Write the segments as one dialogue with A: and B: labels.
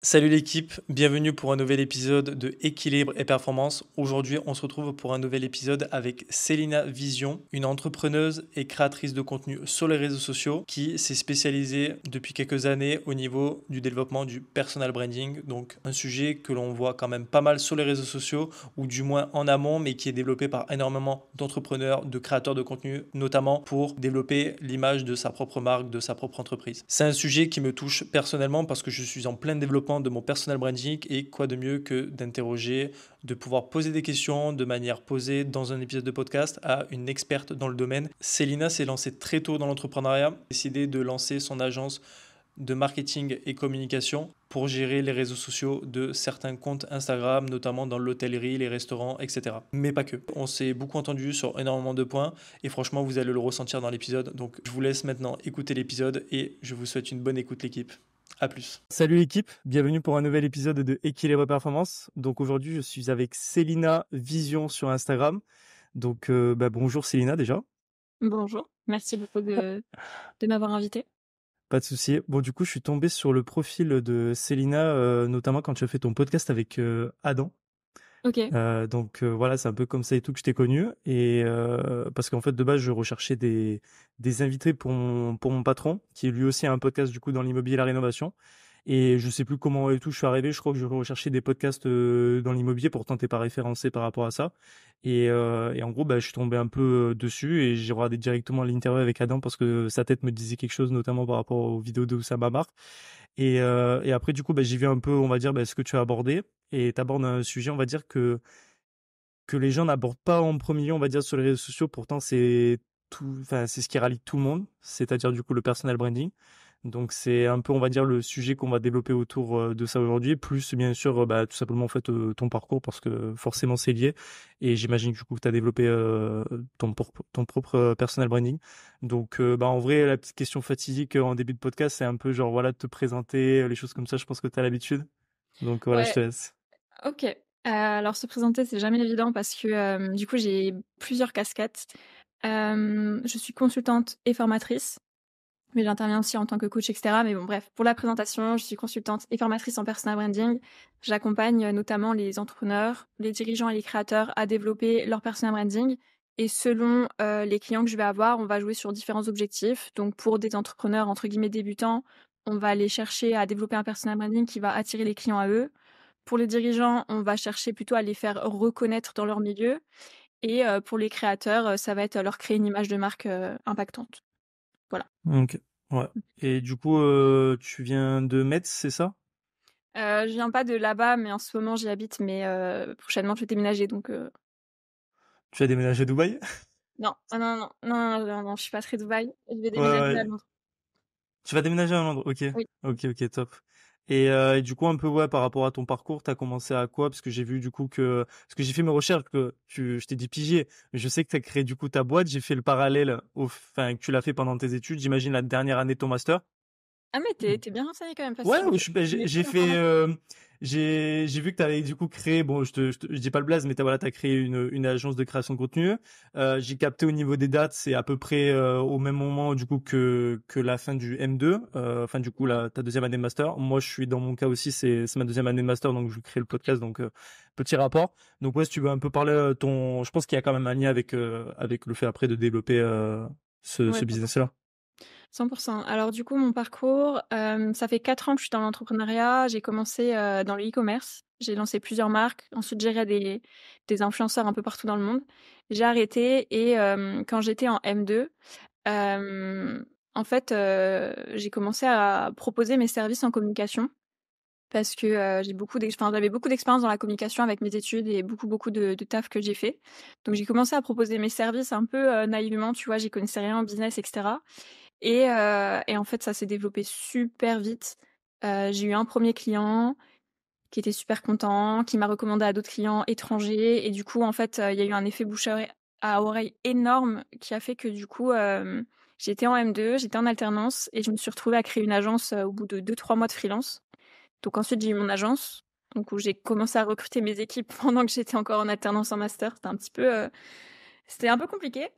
A: Salut l'équipe, bienvenue pour un nouvel épisode de Équilibre et Performance. Aujourd'hui, on se retrouve pour un nouvel épisode avec Célina Vision, une entrepreneuse et créatrice de contenu sur les réseaux sociaux qui s'est spécialisée depuis quelques années au niveau du développement du personal branding. Donc un sujet que l'on voit quand même pas mal sur les réseaux sociaux ou du moins en amont, mais qui est développé par énormément d'entrepreneurs, de créateurs de contenu, notamment pour développer l'image de sa propre marque, de sa propre entreprise. C'est un sujet qui me touche personnellement parce que je suis en plein développement de mon personal branding et quoi de mieux que d'interroger, de pouvoir poser des questions de manière posée dans un épisode de podcast à une experte dans le domaine. Célina s'est lancée très tôt dans l'entrepreneuriat, a décidé de lancer son agence de marketing et communication pour gérer les réseaux sociaux de certains comptes Instagram, notamment dans l'hôtellerie, les restaurants, etc. Mais pas que. On s'est beaucoup entendu sur énormément de points et franchement, vous allez le ressentir dans l'épisode. Donc, je vous laisse maintenant écouter l'épisode et je vous souhaite une bonne écoute, l'équipe. À plus. Salut l'équipe, bienvenue pour un nouvel épisode de Équilibre Performance. Donc aujourd'hui, je suis avec Célina Vision sur Instagram. Donc bonjour Célina déjà.
B: Bonjour, merci beaucoup de m'avoir invité.
A: Pas de souci. Bon, du coup, je suis tombé sur le profil de Célina, notamment quand tu as fait ton podcast avec Adam.
B: Ok.
A: Voilà, c'est un peu comme ça et tout que je t'ai connu. Et parce qu'en fait, de base, je recherchais des invités pour mon patron, qui lui aussi a un podcast du coup dans l'immobilier et la rénovation. Et je sais plus comment et tout, je suis arrivé, je crois que je recherchais des podcasts dans l'immobilier, pourtant t'es pas référencé par rapport à ça. Et en gros, je suis tombé un peu dessus et j'ai regardé directement l'interview avec Adam parce que sa tête me disait quelque chose, notamment par rapport aux vidéos de Oussama Mar. Et après, du coup, j'ai vu un peu, on va dire, ce que tu as abordé. Et tu abordes un sujet, on va dire, que les gens n'abordent pas en premier lieu, on va dire, sur les réseaux sociaux. Pourtant, c'est tout, enfin, c'est ce qui rallie tout le monde, c'est-à-dire, du coup, le personal branding. Donc, c'est un peu, on va dire, le sujet qu'on va développer autour de ça aujourd'hui, plus, bien sûr, tout simplement, en fait, ton parcours, parce que forcément, c'est lié. Et j'imagine, du coup, que tu as développé ton propre personal branding. Donc, en vrai, la petite question fatidique en début de podcast, c'est un peu genre, voilà, de te présenter, les choses comme ça, je pense que tu as l'habitude. Donc, voilà, je
B: Ouais,
A: te laisse.
B: ok. Alors se présenter, c'est jamais évident parce que du coup j'ai plusieurs casquettes. Je suis consultante et formatrice, mais j'interviens aussi en tant que coach, etc. Mais bon, bref, pour la présentation, je suis consultante et formatrice en personal branding. J'accompagne notamment les entrepreneurs, les dirigeants et les créateurs à développer leur personal branding. Et selon les clients que je vais avoir, on va jouer sur différents objectifs. Donc pour des entrepreneurs entre guillemets débutants, on va aller chercher à développer un personal branding qui va attirer les clients à eux. Pour les dirigeants, on va chercher plutôt à les faire reconnaître dans leur milieu. Et pour les créateurs, ça va être leur créer une image de marque impactante. Voilà.
A: Ok, ouais. Et du coup, tu viens de Metz, c'est ça?
B: Je viens pas de là-bas, mais en ce moment j'y habite, mais prochainement je vais déménager, donc
A: Tu as déménagé à Dubaï?
B: non. Ah non, non, non, non, non, non, je suis pas très Dubaï. Je vais
A: Ouais,
B: déménager à
A: ouais.
B: Londres.
A: Tu vas déménager à Londres, ok.
B: Oui.
A: Ok, ok, top. Et du coup, un peu, ouais, par rapport à ton parcours, t'as commencé à quoi? Parce que j'ai vu, du coup, parce que j'ai fait mes recherches, je t'ai dit pigier, mais je sais que t'as créé, du coup, ta boîte, j'ai fait le parallèle enfin, que tu l'as fait pendant tes études, j'imagine, la dernière année de ton master.
B: Ah mais t'es bien renseigné quand même, parce
A: Ouais,
B: que
A: ouais,
B: tu mets
A: j'ai
B: trop
A: fait,
B: d'informations.
A: j'ai vu que tu avais du coup créé, bon, je dis pas le blaze, mais t'as créé une agence de création de contenu. J'ai capté au niveau des dates, c'est à peu près au même moment du coup que la fin du M2, enfin du coup ta deuxième année de master. Moi, je suis dans mon cas aussi, c'est ma deuxième année de master, donc je crée le podcast, donc petit rapport. Donc ouais, si tu veux un peu parler je pense qu'il y a quand même un lien avec le fait après de développer
B: Ouais,
A: ce
B: 100%.
A: business-là.
B: 100%. Alors du coup, mon parcours, ça fait 4 ans que je suis dans l'entrepreneuriat. J'ai commencé dans le e-commerce. J'ai lancé plusieurs marques. Ensuite, j'ai géré des influenceurs un peu partout dans le monde. J'ai arrêté et quand j'étais en M2, en fait, j'ai commencé à proposer mes services en communication parce que j'avais beaucoup d'expérience dans la communication avec mes études et beaucoup de taf que j'ai fait. Donc j'ai commencé à proposer mes services un peu naïvement, tu vois, j'y connaissais rien en business, etc. Et en fait, ça s'est développé super vite. J'ai eu un premier client qui était super content, qui m'a recommandé à d'autres clients étrangers et du coup, en fait, il y a eu un effet bouche à oreille énorme qui a fait que du coup, j'étais en M2, j'étais en alternance et je me suis retrouvée à créer une agence, au bout de 2-3 mois de freelance. Donc ensuite, j'ai eu mon agence, donc où j'ai commencé à recruter mes équipes pendant que j'étais encore en alternance en master. C'était un peu compliqué.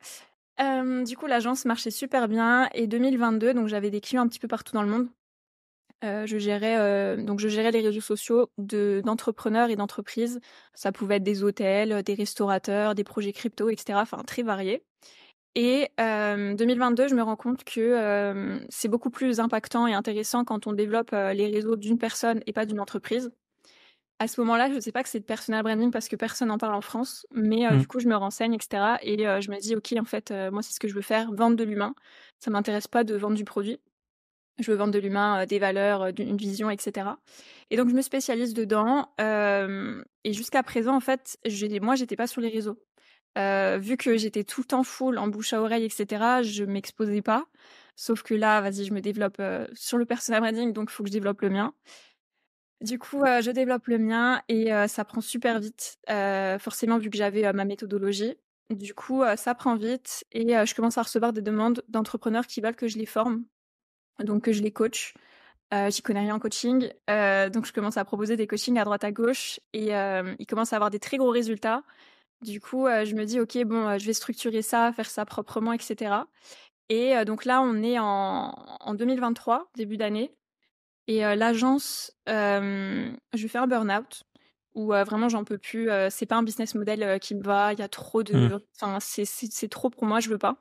B: Du coup, l'agence marchait super bien et 2022, donc j'avais des clients un petit peu partout dans le monde. Je gérais les réseaux sociaux d'entrepreneurs et d'entreprises. Ça pouvait être des hôtels, des restaurateurs, des projets crypto et cetera, enfin très variés. Et 2022, je me rends compte que, c'est beaucoup plus impactant et intéressant quand on développe, les réseaux d'une personne et pas d'une entreprise. À ce moment-là, je sais pas que c'est de personal branding parce que personne n'en parle en France, mais
A: Mmh.
B: du coup, je me renseigne et cetera et je me dis: «OK, en fait, moi, c'est ce que je veux faire, vendre de l'humain. Ça m'intéresse pas de vendre du produit. Je veux vendre de l'humain, des valeurs, une vision et cetera» et donc je me spécialise dedans, et jusqu'à présent, en fait, j'étais pas sur les réseaux. Vu que j'étais tout le temps full en bouche à oreille et cetera, je m'exposais pas. Sauf que là, vas-y, je me développe, sur le personal branding, donc il faut que je développe le mien. Du coup, je développe le mien et ça prend super vite, forcément vu que j'avais, ma méthodologie. Du coup, ça prend vite et je commence à recevoir des demandes d'entrepreneurs qui veulent que je les forme, donc que je les coach. J'y connais rien en coaching, donc je commence à proposer des coachings à droite à gauche et ils commencent à avoir des très gros résultats. Du coup, je me dis: «OK, bon, je vais structurer ça, faire ça proprement et cetera» et donc là, on est en 2023, début d'année et l'agence, je fais un burn-out où vraiment j'en peux plus, c'est pas un business model, qui me va. Il y a trop
A: Mmh.
B: de enfin, c'est trop pour moi, je veux pas.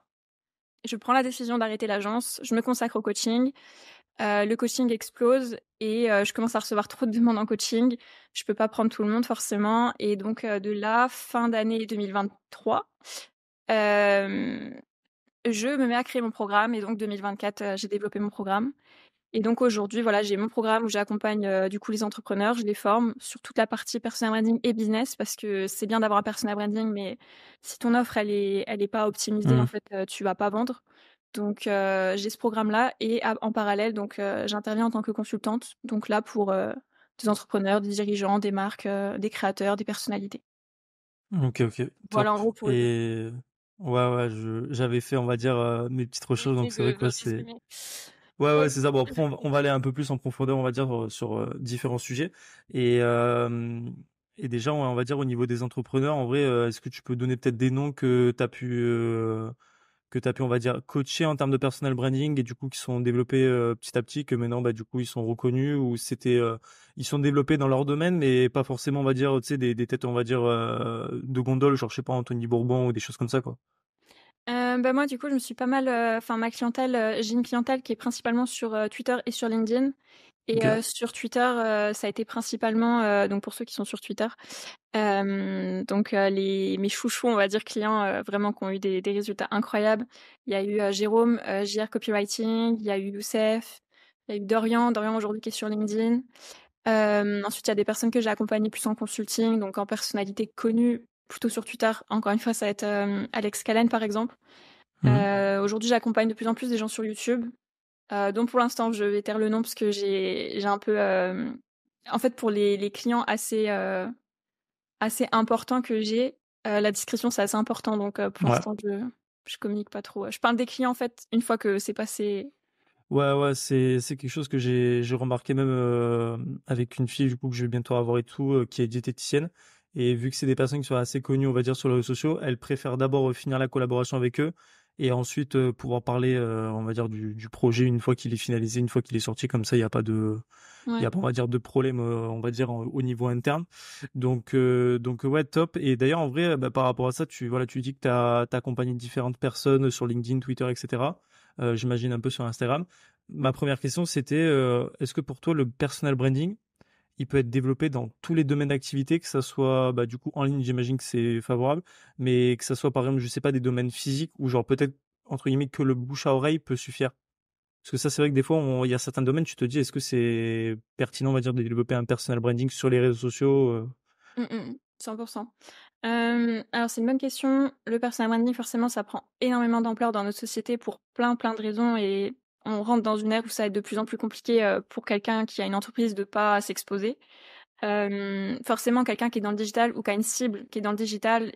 B: Je prends la décision d'arrêter l'agence, je me consacre au coaching. Le coaching explose et je commence à recevoir trop de demandes en coaching. Je peux pas prendre tout le monde forcément et donc de là, fin d'année 2023, hem, je me mets à créer mon programme et donc 2024, j'ai développé mon programme et donc aujourd'hui, voilà, j'ai mon programme où j'accompagne, du coup les entrepreneurs, je les forme sur toute la partie personal branding et business parce que c'est bien d'avoir un personal branding, mais si ton offre elle est pas optimisée, en
A: Mmh.
B: fait, tu vas pas vendre. Donc j'ai ce programme-là et en parallèle donc j'interviens en tant que consultante, donc là pour, des entrepreneurs, des dirigeants, des marques, des créateurs, des personnalités.
A: OK, OK,
B: Voilà
A: top.
B: en gros pour le
A: Et ouais, j'avais fait, on va dire, mes petites recherches,
B: j'essaie
A: donc c'est vrai
B: de
A: que ouais, c'est
B: résumer.
A: ouais,
B: Ouais.
A: c'est ça. Bon, après, on va aller un peu plus en profondeur, on va dire, sur différents sujets. Et, euh, et déjà, on va dire, au niveau des entrepreneurs, en vrai, est-ce que tu peux donner peut-être des noms que tu as pu, on va dire, coacher en termes de personal branding et du coup, qui sont développés petit à petit, que maintenant, bah, du coup, ils sont reconnus ou ils sont développés dans leur domaine, mais pas forcément, on va dire, tu sais, des têtes, on va dire, de gondole, genre, je sais pas, Anthony Bourbon ou des choses comme ça, quoi.
B: Bah, moi du coup je me suis pas mal, enfin ma clientèle, j'ai une clientèle qui est principalement sur, Twitter et sur LinkedIn et
A: Ok.
B: sur Twitter, ça a été principalement, donc pour ceux qui sont sur Twitter, donc les mes chouchous, on va dire clients, vraiment qui ont eu des résultats incroyables. Il y a eu, Jérôme, JR Copywriting, il y a eu Youssef, il y a eu Dorian aujourd'hui qui est sur LinkedIn. Ensuite, il y a des personnes que j'ai accompagnées plus en consulting, donc en personnalité connue, plutôt sur Twitter. Encore une fois, ça va être, Alex Callen, par exemple.
A: Mhm.
B: Aujourd'hui, j'accompagne de plus en plus des gens sur YouTube, dont pour l'instant, je vais taire le nom parce que j'ai un peu, en fait, pour les clients assez importants que j'ai, la discrétion, c'est assez important, donc pour
A: Ouais.
B: l'instant, je communique pas trop. Je parle des clients, en fait, une fois que c'est passé.
A: Ouais, c'est quelque chose que j'ai remarqué même avec une fille du coup que je vais bientôt avoir et tout qui est diététicienne, et vu que c'est des personnes qui sont assez connues on va dire sur les réseaux sociaux, elle préfère d'abord finir la collaboration avec eux et ensuite pouvoir parler on va dire du projet une fois qu'il est finalisé, une fois qu'il est sorti, comme ça il y
B: Ouais.
A: a pas, on va dire, de problème on va dire au niveau interne. Donc ouais, top. Et d'ailleurs en vrai bah, par rapport à ça, tu dis que t'as accompagné différentes personnes sur LinkedIn, Twitter, etc. J'imagine un peu sur Instagram. Ma première question, c'était est-ce que pour toi, le personal branding, il peut être développé dans tous les domaines d'activité, que ça soit bah, du coup en ligne, j'imagine que c'est favorable, mais que ça soit par exemple, je sais pas, des domaines physiques ou genre peut-être entre guillemets que le bouche à oreille peut suffire. Parce que ça, c'est vrai que des fois, il y a certains domaines, tu te dis, est-ce que c'est pertinent, on va dire, de développer un personal branding sur les réseaux sociaux
B: 100. Alors c'est une bonne question. Le personal branding, forcément, ça prend énormément d'ampleur dans notre société pour plein, plein de raisons et on rentre dans une ère où ça va être de plus en plus compliqué, pour quelqu'un qui a une entreprise de pas s'exposer. Forcément, quelqu'un qui est dans le digital ou qui a une cible qui est dans le digital,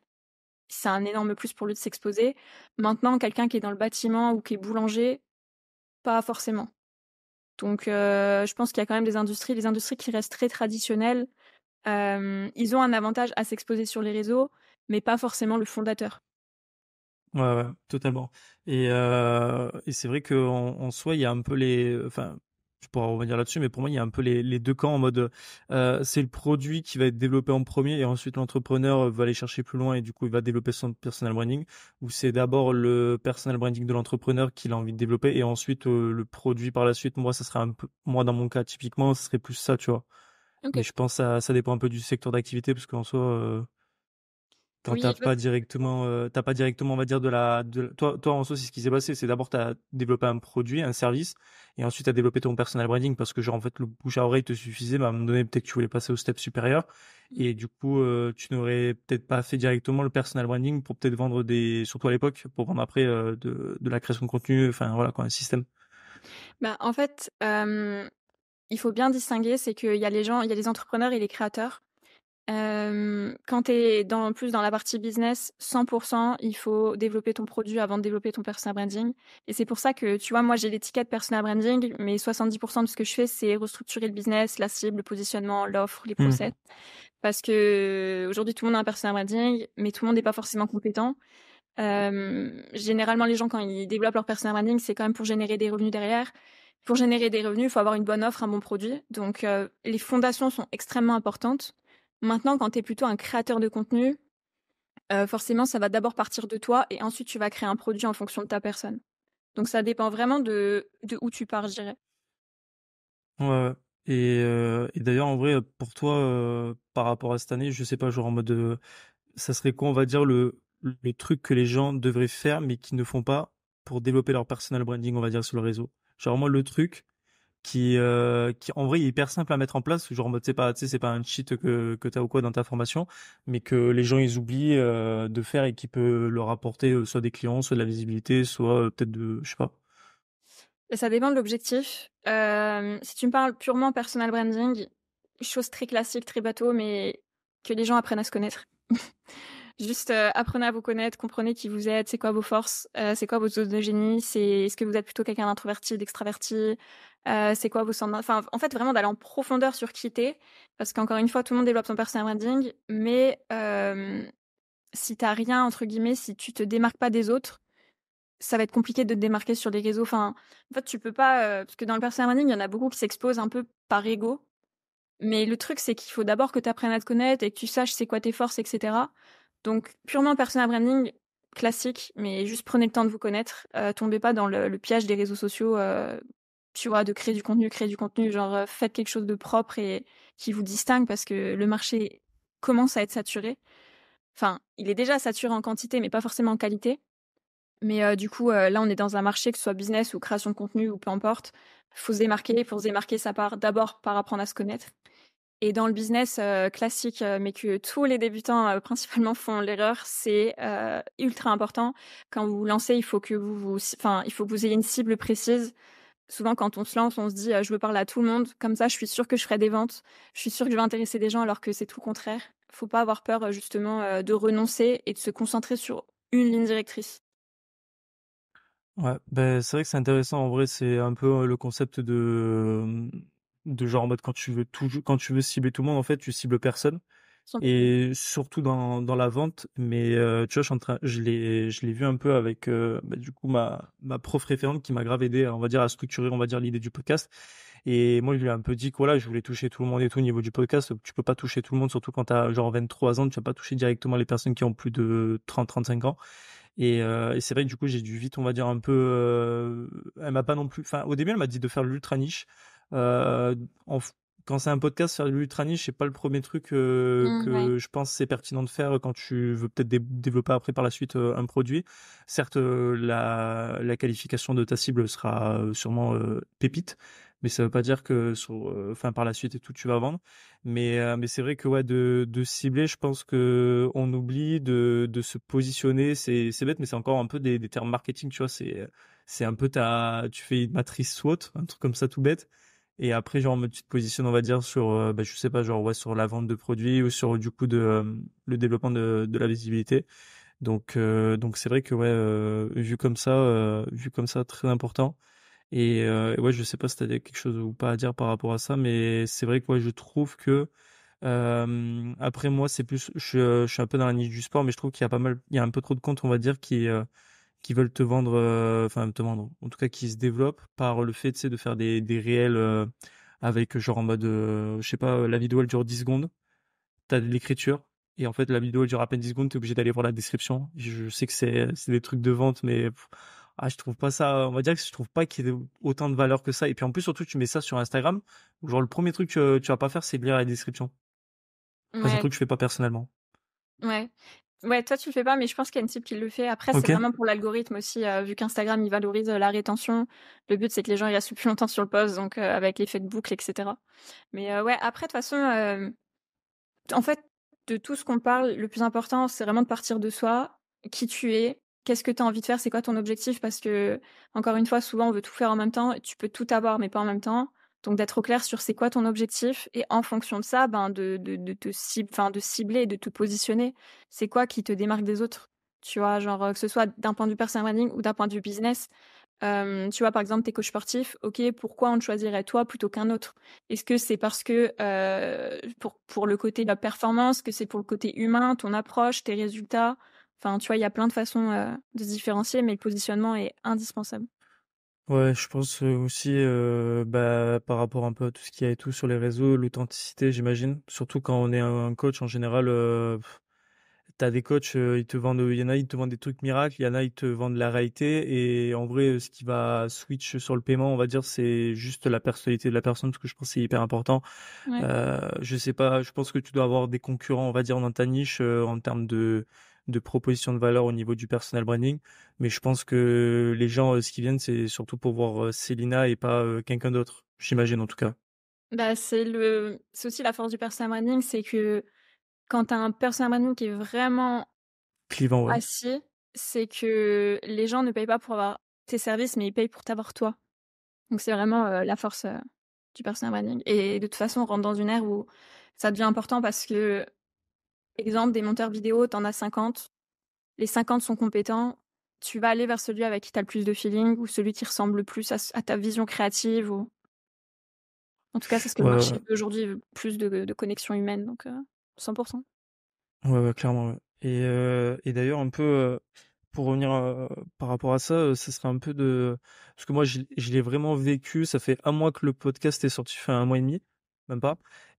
B: c'est un énorme plus pour lui de s'exposer. Maintenant, quelqu'un qui est dans le bâtiment ou qui est boulanger, pas forcément. Donc je pense qu'il y a quand même des industries qui restent très traditionnelles. Ils ont un avantage à s'exposer sur les réseaux, mais pas forcément le fondateur.
A: Ouais, totalement. Et c'est vrai qu'en en soi, il y a un peu enfin, je pourrais revenir là-dessus, mais pour moi, il y a un peu les deux camps en mode, c'est le produit qui va être développé en premier et ensuite l'entrepreneur va aller chercher plus loin et du coup, il va développer son personal branding, ou c'est d'abord le personal branding de l'entrepreneur qu'il a envie de développer et ensuite le produit par la suite. Moi, ça serait un peu, moi, dans mon cas, typiquement, ce serait plus ça, tu vois. Mais
B: OK.
A: je pense que ça dépend un peu du secteur d'activité parce qu'en soi, quand
B: Oui, bah,
A: t'as pas directement, on va dire, toi, en soi, c'est ce qui s'est passé. C'est d'abord, t'as développé un produit, un service, et ensuite, t'as développé ton personal branding parce que, genre, en fait, le bouche à oreille te suffisait, mais à un moment donné, peut-être que tu voulais passer au step supérieur.
B: mmh.
A: Et du coup, tu n'aurais peut-être pas fait directement le personal branding pour peut-être vendre surtout à l'époque, pour vendre après, de la création de contenu, enfin, voilà, quoi, un système.
B: Bah, en fait, il faut bien distinguer, c'est qu'il y a les gens il y a les entrepreneurs et les créateurs. Quand tu es plus dans la partie business, 100 il faut développer ton produit avant de développer ton personal branding et c'est pour ça que, tu vois, moi, j'ai l'étiquette personal branding, mais 70 de ce que je fais, c'est restructurer le business, la cible, le positionnement, l'offre, les
A: Hmm.
B: process. Parce qu'aujourd'hui, tout le monde a un personal branding, mais tout le monde n'est pas forcément compétent. Généralement, les gens, quand ils développent leur personal branding, c'est quand même pour générer des revenus derrière. Pour générer des revenus, il faut avoir une bonne offre, un bon produit. Donc, les fondations sont extrêmement importantes. Maintenant, quand tu es plutôt un créateur de contenu, forcément, ça va d'abord partir de toi et ensuite tu vas créer un produit en fonction de ta personne. Donc ça dépend vraiment de où tu pars, je dirais.
A: Ouais, ouais. Et d'ailleurs, en vrai, pour toi, par rapport à cette année, je sais pas, genre en mode, ça serait quoi, on va dire, le truc que les gens devraient faire, mais qui ne font pas pour développer leur personal branding, on va dire, sur le réseau. Genre, moi, le truc qui en vrai, est hyper simple à mettre en place, genre, en mode, c'est pas un cheat que t'as ou quoi dans ta formation, mais que les gens, ils oublient, de faire et qui peut leur apporter, soit des clients, soit de la visibilité, soit peut-être je sais pas.
B: Et ça dépend de l'objectif. Si tu me parles purement personal branding, chose très classique, très bateau, mais que les gens apprennent à se connaître. Juste, apprenez à vous connaître, comprenez qui vous êtes, c'est quoi vos forces, c'est quoi vos zones de génie, est-ce que vous êtes plutôt quelqu'un d'introverti, d'extraverti, c'est quoi vos centres enfin, en fait, vraiment d'aller en profondeur sur qui tu parce qu'encore une fois, tout le monde développe son personal branding, mais si tu rien, entre guillemets, si tu te démarques pas des autres, ça va être compliqué de te démarquer sur les réseaux. Enfin, en fait, tu peux pas, parce que dans le personal branding, il y en a beaucoup qui s'exposent un peu par ego. Mais le truc, c'est qu'il faut d'abord que tu apprennes à te connaître et que tu saches c'est quoi tes forces, etc. Donc, purement personal branding, classique, mais juste prenez le temps de vous connaître. Tombez pas dans le piège des réseaux sociaux, tu vois, de créer du contenu, genre faites quelque chose de propre et qui vous distingue parce que le marché commence à être saturé. Enfin, il est déjà saturé en quantité, mais pas forcément en qualité. Mais du coup, là, on est dans un marché, que ce soit business ou création de contenu ou peu importe, faut se démarquer. Pour se démarquer, ça part d'abord par apprendre à se connaître. Et dans le business classique, mais que tous les débutants principalement font l'erreur, c'est ultra important. Quand vous vous lancez, il faut que enfin, il faut que vous ayez une cible précise. Souvent, quand on se lance, on se dit je veux parler à tout le monde. Comme ça, je suis sûre que je ferai des ventes. Je suis sûre que je vais intéresser des gens, alors que c'est tout le contraire. Faut pas avoir peur justement de renoncer et de se concentrer sur une ligne directrice.
A: Ouais, ben c'est vrai que c'est intéressant. En vrai, c'est un peu le concept de genre en mode quand tu veux cibler tout le monde, en fait, tu cibles personne.
B: 100%.
A: Et surtout dans la vente. Mais tu vois, je l'ai vu un peu avec du coup ma prof référente qui m'a grave aidé, on va dire, à structurer, on va dire, l'idée du podcast. Et moi, je lui ai un peu dit que voilà, je voulais toucher tout le monde et tout au niveau du podcast. Tu peux pas toucher tout le monde, surtout quand t'as genre 23 ans, tu vas pas toucher directement les personnes qui ont plus de 30-35 ans. Et c'est vrai que du coup, j'ai dû vite, on va dire, un peu. Elle m'a pas non plus. Enfin, au début, elle m'a dit de faire l'ultra niche. Euh, en f- Quand c'est un podcast, faire de l'ultra niche, c'est pas le premier truc
B: Ouais.
A: que je pense c'est pertinent de faire quand tu veux peut-être développer après par la suite un produit. Certes, la qualification de ta cible sera sûrement pépite, mais ça veut pas dire que enfin par la suite et tout, tu vas vendre. Mais c'est vrai que ouais, de cibler, je pense que on oublie de se positionner. C'est bête, mais c'est encore un peu des termes marketing, tu vois. C'est un peu tu fais une matrice SWOT, un truc comme ça tout bête. Et après, genre, en mode, tu te positionnes, on va dire, sur, je sais pas, genre, ouais, sur la vente de produits ou sur, du coup, le développement de la visibilité. Donc c'est vrai que, ouais, vu comme ça, très important. Et ouais, je sais pas si t'as quelque chose ou pas à dire par rapport à ça, mais c'est vrai que, ouais, je trouve que, après, moi, c'est plus, je suis un peu dans la niche du sport, mais je trouve qu'il y a pas mal, il y a un peu trop de comptes, on va dire, qui veulent te vendre, enfin te vendre, en tout cas qui se développent par le fait, tu sais, de faire des réels avec genre en mode, je sais pas, la vidéo elle dure 10 secondes, t'as de l'écriture, et en fait la vidéo elle dure à peine 10 secondes, t'es obligé d'aller voir la description. Je sais que c'est des trucs de vente, mais je trouve pas ça, on va dire que je trouve pas qu'il y ait autant de valeur que ça. Et puis en plus, surtout, tu mets ça sur Instagram, où genre le premier truc que tu vas pas faire, c'est de lire la description. Enfin, c'est un
B: Ouais,
A: truc que je fais pas personnellement.
B: ouais. Ouais, toi tu le fais pas, mais je pense qu'il y a une cible qui le fait. Après, c'est
A: Ok.
B: vraiment pour l'algorithme aussi, vu qu'Instagram, il valorise, la rétention. Le but, c'est que les gens, ils restent plus longtemps sur le post, donc avec l'effet de boucle et cetera. Mais ouais, après, de toute façon, en fait, de tout ce qu'on parle, le plus important, c'est vraiment de partir de soi, qui tu es, qu'est-ce que tu as envie de faire, c'est quoi ton objectif, parce que, encore une fois, souvent, on veut tout faire en même temps, et tu peux tout avoir, mais pas en même temps. Donc, d'être au clair sur c'est quoi ton objectif, et en fonction de ça, ben, de te enfin, de cibler et de te positionner. C'est quoi qui te démarque des autres? Tu vois, genre, que ce soit d'un point de vue personal branding ou d'un point de vue business. Tu vois, par exemple, t'es coach sportif, OK, pourquoi on te choisirait toi plutôt qu'un autre? Est-ce que c'est parce que, pour le côté de la performance, que c'est pour le côté humain, ton approche, tes résultats? Enfin, tu vois, il y a plein de façons, de se différencier, mais le positionnement est indispensable.
A: Ouais, je pense aussi, bah, par rapport un peu à tout ce qu'il y a et tout sur les réseaux, l'authenticité, j'imagine. Surtout quand on est un coach, en général, t'as des coachs, ils te vendent, il y en a, ils te vendent des trucs miracles, il y en a, ils te vendent la réalité. Et en vrai, ce qui va switch sur le paiement, on va dire, c'est juste la personnalité de la personne, parce que je pense que c'est hyper important.
B: Ouais.
A: Je sais pas, je pense que tu dois avoir des concurrents, on va dire, dans ta niche, en termes de proposition de valeur au niveau du personal branding. Mais je pense que les gens, ce qui viennent, c'est surtout pour voir Célina et pas quelqu'un d'autre. J'imagine, en tout cas.
B: Bah, c'est aussi la force du personal branding, c'est que quand tu as un personal branding qui est vraiment
A: Clivant, ouais.
B: assis, c'est que les gens ne payent pas pour avoir tes services, mais ils payent pour t'avoir toi. Donc c'est vraiment, la force, du personal branding, et de toute façon, on rentre dans une ère où ça devient important parce que, exemple, des monteurs vidéo, tu en as 50, les 50 sont compétents, tu vas aller vers celui avec qui tu as le plus de feeling ou celui qui ressemble le plus à ta vision créative, ou en tout cas, c'est ce que le
A: Ouais, ouais,
B: marché veut aujourd'hui, veut plus de connexion humaine, donc 100.
A: ouais, ouais, clairement, ouais. Et d'ailleurs, un peu, pour revenir par rapport à ça, ce serait un peu de... Parce que moi, je l'ai vraiment vécu, ça fait un mois que le podcast est sorti, fait un mois et demi, même pas.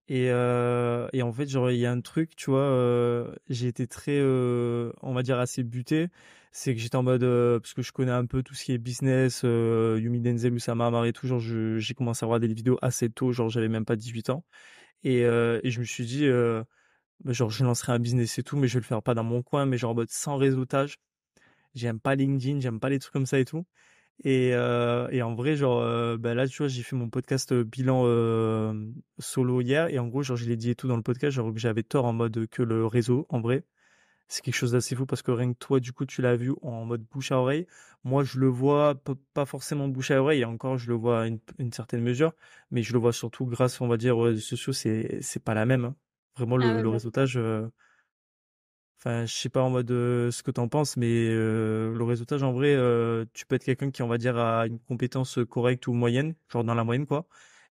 A: Et en fait, genre, il y a un truc, tu vois, j'ai été très, on va dire, assez buté. C'est que j'étais en mode, parce que je connais un peu tout ce qui est business, Yumi Denzel, Oussama Hamar et tout, genre, j'ai commencé à voir des vidéos assez tôt, genre, j'avais même pas 18 ans. Et je me suis dit, bah, genre, je lancerai un business et tout, mais je vais le faire pas dans mon coin, mais genre en mode sans réseautage. J'aime pas LinkedIn, j'aime pas les trucs comme ça et tout. Et en vrai, genre, bah là, tu vois, j'ai fait mon podcast bilan solo hier, et en gros, genre, je l'ai dit et tout dans le podcast, genre que j'avais tort en mode que le réseau, en vrai, c'est quelque chose d'assez fou, parce que rien que toi, du coup, tu l'as vu en mode bouche à oreille. Moi, je le vois pas forcément bouche à oreille, et encore, je le vois à une certaine mesure, mais je le vois surtout grâce, on va dire, aux réseaux sociaux, c'est pas la même, hein. Vraiment,
B: Ah ouais,
A: le
B: bah,
A: réseautage. Enfin, je sais pas en mode ce que t'en penses, mais le réseautage, en vrai, tu peux être quelqu'un qui, on va dire, a une compétence correcte ou moyenne, genre dans la moyenne, quoi.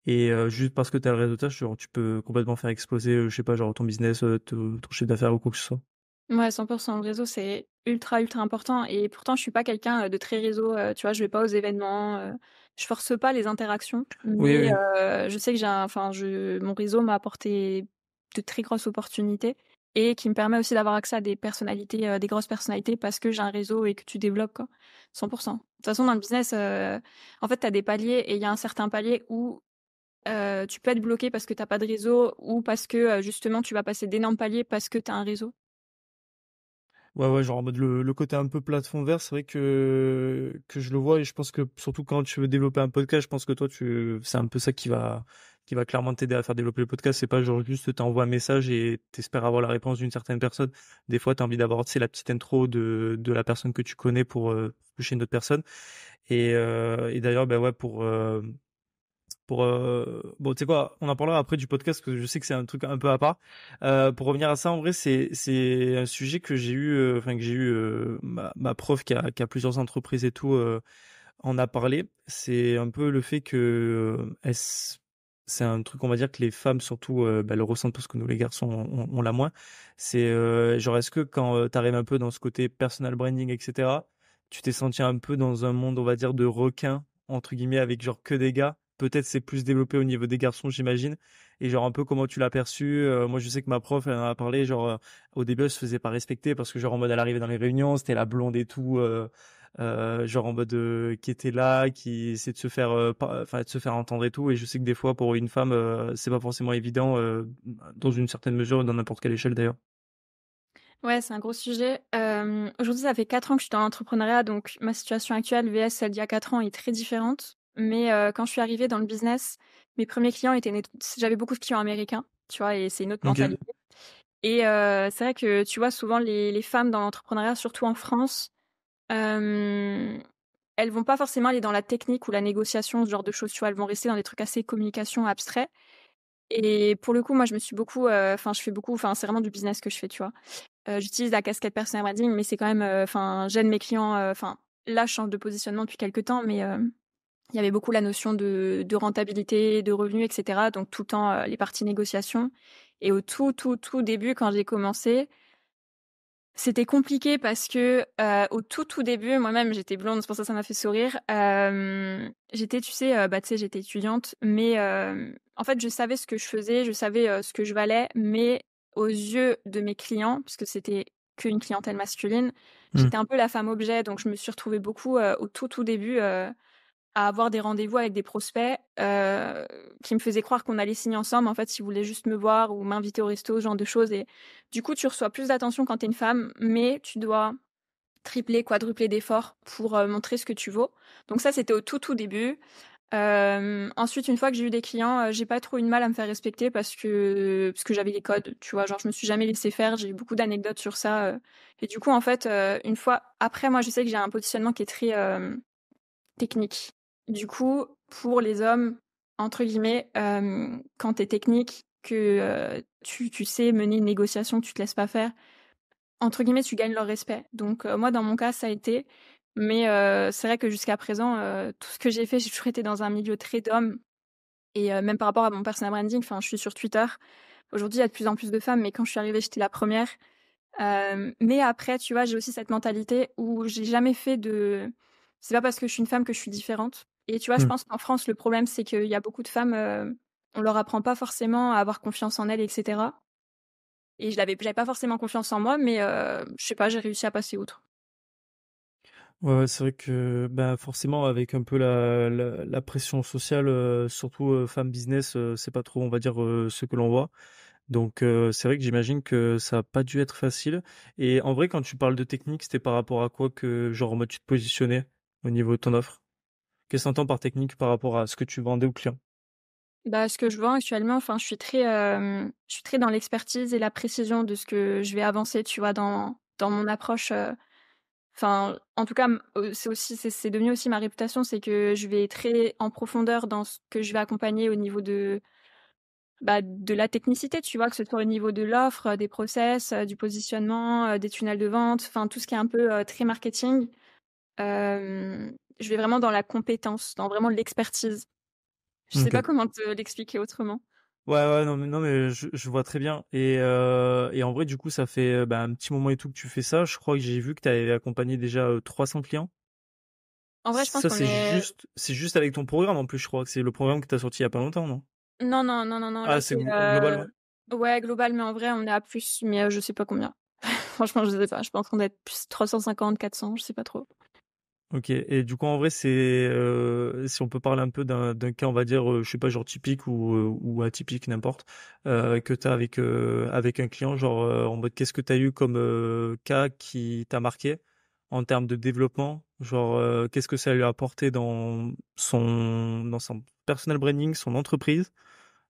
A: Et juste parce que t'as le réseautage, genre, tu peux complètement faire exploser, je sais pas, genre ton business, ton chiffre d'affaires ou quoi que ce soit.
B: ouais, 100. Le réseau, c'est ultra, ultra important, et pourtant, je suis pas quelqu'un, de très réseau, tu vois? Je vais pas aux événements, je force pas les interactions,
A: Oui,
B: mais
A: oui.
B: je sais que mon réseau m'a apporté de très grosses opportunités, et qui me permet aussi d'avoir accès à des personnalités, des grosses personnalités, parce que j'ai un réseau et que tu développes, quoi. 100. De toute façon, dans le business, en fait, tu as des paliers, et il y a un certain palier où, tu peux être bloqué parce que tu as pas de réseau, ou parce que, justement, tu vas passer d'énormes paliers parce que tu as un réseau.
A: Ouais, ouais, genre en mode le côté un peu plafond vert, c'est vrai que je le vois, et je pense que surtout quand tu veux développer un podcast, je pense que toi, c'est un peu ça qui va clairement t'aider à faire développer le podcast. C'est pas genre juste t'envoies un message et t'espères avoir la réponse d'une certaine personne. Des fois, t'as envie d'avoir, tu sais, la petite intro de la personne que tu connais pour toucher une autre personne. Et d'ailleurs, ben ouais, bon, tu sais quoi, on en parlera après du podcast, parce que je sais que c'est un truc un peu à part. Pour revenir à ça, en vrai, c'est un sujet que j'ai eu, enfin que j'ai eu, ma prof qui a plusieurs entreprises et tout, en a parlé. C'est un peu le fait que c'est un truc, on va dire, que les femmes surtout, bah, le ressentent, parce que nous les garçons on l'a moins. C'est genre, est-ce que quand t'arrives un peu dans ce côté personal branding, etc., tu t'es senti un peu dans un monde, on va dire, de requins, entre guillemets, avec genre que des gars. Peut-être c'est plus développé au niveau des garçons, j'imagine. Et genre un peu comment tu l'as perçu. Moi, je sais que ma prof, elle en a parlé, genre au début, elle se faisait pas respecter parce que genre en mode elle arrivait dans les réunions, c'était la blonde et tout, genre en mode qui était là, qui essaie de se faire, enfin de se faire entendre et tout. Et je sais que des fois, pour une femme, c'est pas forcément évident, dans une certaine mesure, dans n'importe quelle échelle d'ailleurs.
B: Ouais, c'est un gros sujet. Aujourd'hui, ça fait 4 ans que je suis dans l'entrepreneuriat, donc ma situation actuelle vs celle d'il y a 4 ans est très différente. Mais quand je suis arrivée dans le business, mes premiers clients étaient j'avais beaucoup de clients américains, tu vois? Et c'est une autre
A: Ok.
B: mentalité. Et c'est vrai que, tu vois, souvent les femmes dans l'entrepreneuriat, surtout en France, hem, elles vont pas forcément aller dans la technique ou la négociation, ce genre de choses, tu vois? Elles vont rester dans des trucs assez communication abstrait. Et pour le coup, moi, je me suis beaucoup, enfin, je fais beaucoup, enfin, c'est vraiment du business que je fais, tu vois? J'utilise la casquette personal branding, mais c'est quand même, enfin, j'aide mes clients, enfin, là, je change de positionnement depuis quelque temps, mais il y avait beaucoup la notion de rentabilité, de revenus, et cetera, donc tout le temps, les parties négociation. Et au tout début, quand j'ai commencé, c'était compliqué parce que, au tout début, moi-même, j'étais blonde, c'est pour ça que ça m'a fait sourire. J'étais, tu sais, bah, tu sais, j'étais étudiante, mais en fait, je savais ce que je faisais, je savais, ce que je valais, mais aux yeux de mes clients, puisque c'était qu'une clientèle masculine,
A: Hmm.
B: j'étais un peu la femme objet. Donc je me suis retrouvée beaucoup, au tout début, à avoir des rendez-vous avec des prospects, qui me faisaient croire qu'on allait signer ensemble. En fait, ils voulaient juste me voir ou m'inviter au resto, ce genre de choses. Et du coup, tu reçois plus d'attention quand tu es une femme, mais tu dois tripler, quadrupler d'efforts pour, montrer ce que tu vaux. Donc ça, c'était au tout début. Ensuite, une fois que j'ai eu des clients, j'ai pas trop eu de mal à me faire respecter parce que j'avais les codes, tu vois? Genre, je me suis jamais laissée faire. J'ai eu beaucoup d'anecdotes sur ça, et du coup, en fait, une fois après, moi, je sais que j'ai un positionnement qui est très, technique. Du coup, pour les hommes, entre guillemets, quand tu es technique, que, tu sais mener une négociation, que tu te laisses pas faire, entre guillemets, «tu gagnes leur respect». Donc moi, dans mon cas, ça a été. Mais c'est vrai que jusqu'à présent, tout ce que j'ai fait, j'ai toujours été dans un milieu très d'hommes. Et même par rapport à mon personal branding, enfin, je suis sur Twitter. Aujourd'hui, il y a de plus en plus de femmes, mais quand je suis arrivée, j'étais la première. Mais après, tu vois, j'ai aussi cette mentalité où j'ai jamais fait de c'est pas parce que je suis une femme que je suis différente. Et tu vois, je
A: Hmm.
B: pense qu'en France, le problème, c'est qu'il y a beaucoup de femmes, on leur apprend pas forcément à avoir confiance en elles, et cetera. Et j'avais pas forcément confiance en moi, mais je sais pas, j'ai réussi à passer outre.
A: Ouais, ouais, c'est vrai que bah forcément avec un peu la pression sociale, surtout femme business, c'est pas trop, on va dire, ce que l'on voit. Donc c'est vrai que j'imagine que ça a pas dû être facile. Et en vrai, quand tu parles de technique, c'était par rapport à quoi que genre en mode tu te positionnais au niveau de ton offre? Qu'est-ce que t'entends par technique par rapport à ce que tu vendais aux clients?
B: Bah, ce que je vends actuellement, enfin, je suis très dans l'expertise et la précision de ce que je vais avancer, tu vois, dans mon approche, enfin, en tout cas, c'est devenu aussi ma réputation, c'est que je vais très en profondeur dans ce que je vais accompagner au niveau de, bah, de la technicité, tu vois? Que ce soit au niveau de l'offre, des process, du positionnement, des tunnels de vente, enfin, tout ce qui est un peu, très marketing. Je vais vraiment dans la compétence, dans vraiment l'expertise. Je sais pas
A: Ok.
B: comment te l'expliquer autrement.
A: Ouais, ouais, non, mais je vois très bien. Et en vrai, du coup, ça fait bah, un petit moment et tout que tu fais ça. Je crois que j'ai vu que tu avais accompagné déjà 300 clients.
B: En vrai, je pense
A: Ça,
B: qu'on est
A: c'est juste avec ton programme en plus, je crois que c'est le programme que tu as sorti il y a pas longtemps, non?
B: non, là,
A: Ah,
B: c'est,
A: global, ouais.
B: ouais, global, mais en vrai, on est à plus, mais je sais pas combien. Franchement, je sais pas. Je pense qu'on doit être plus 350, 400, je sais pas trop.
A: Ok, et du coup en vrai c'est si on peut parler un peu d'un cas on va dire je sais pas genre typique ou atypique n'importe que t'as avec un client genre en mode qu'est-ce que t'as eu comme cas qui t'a marqué en termes de développement genre qu'est-ce que ça lui a apporté dans son personal branding son entreprise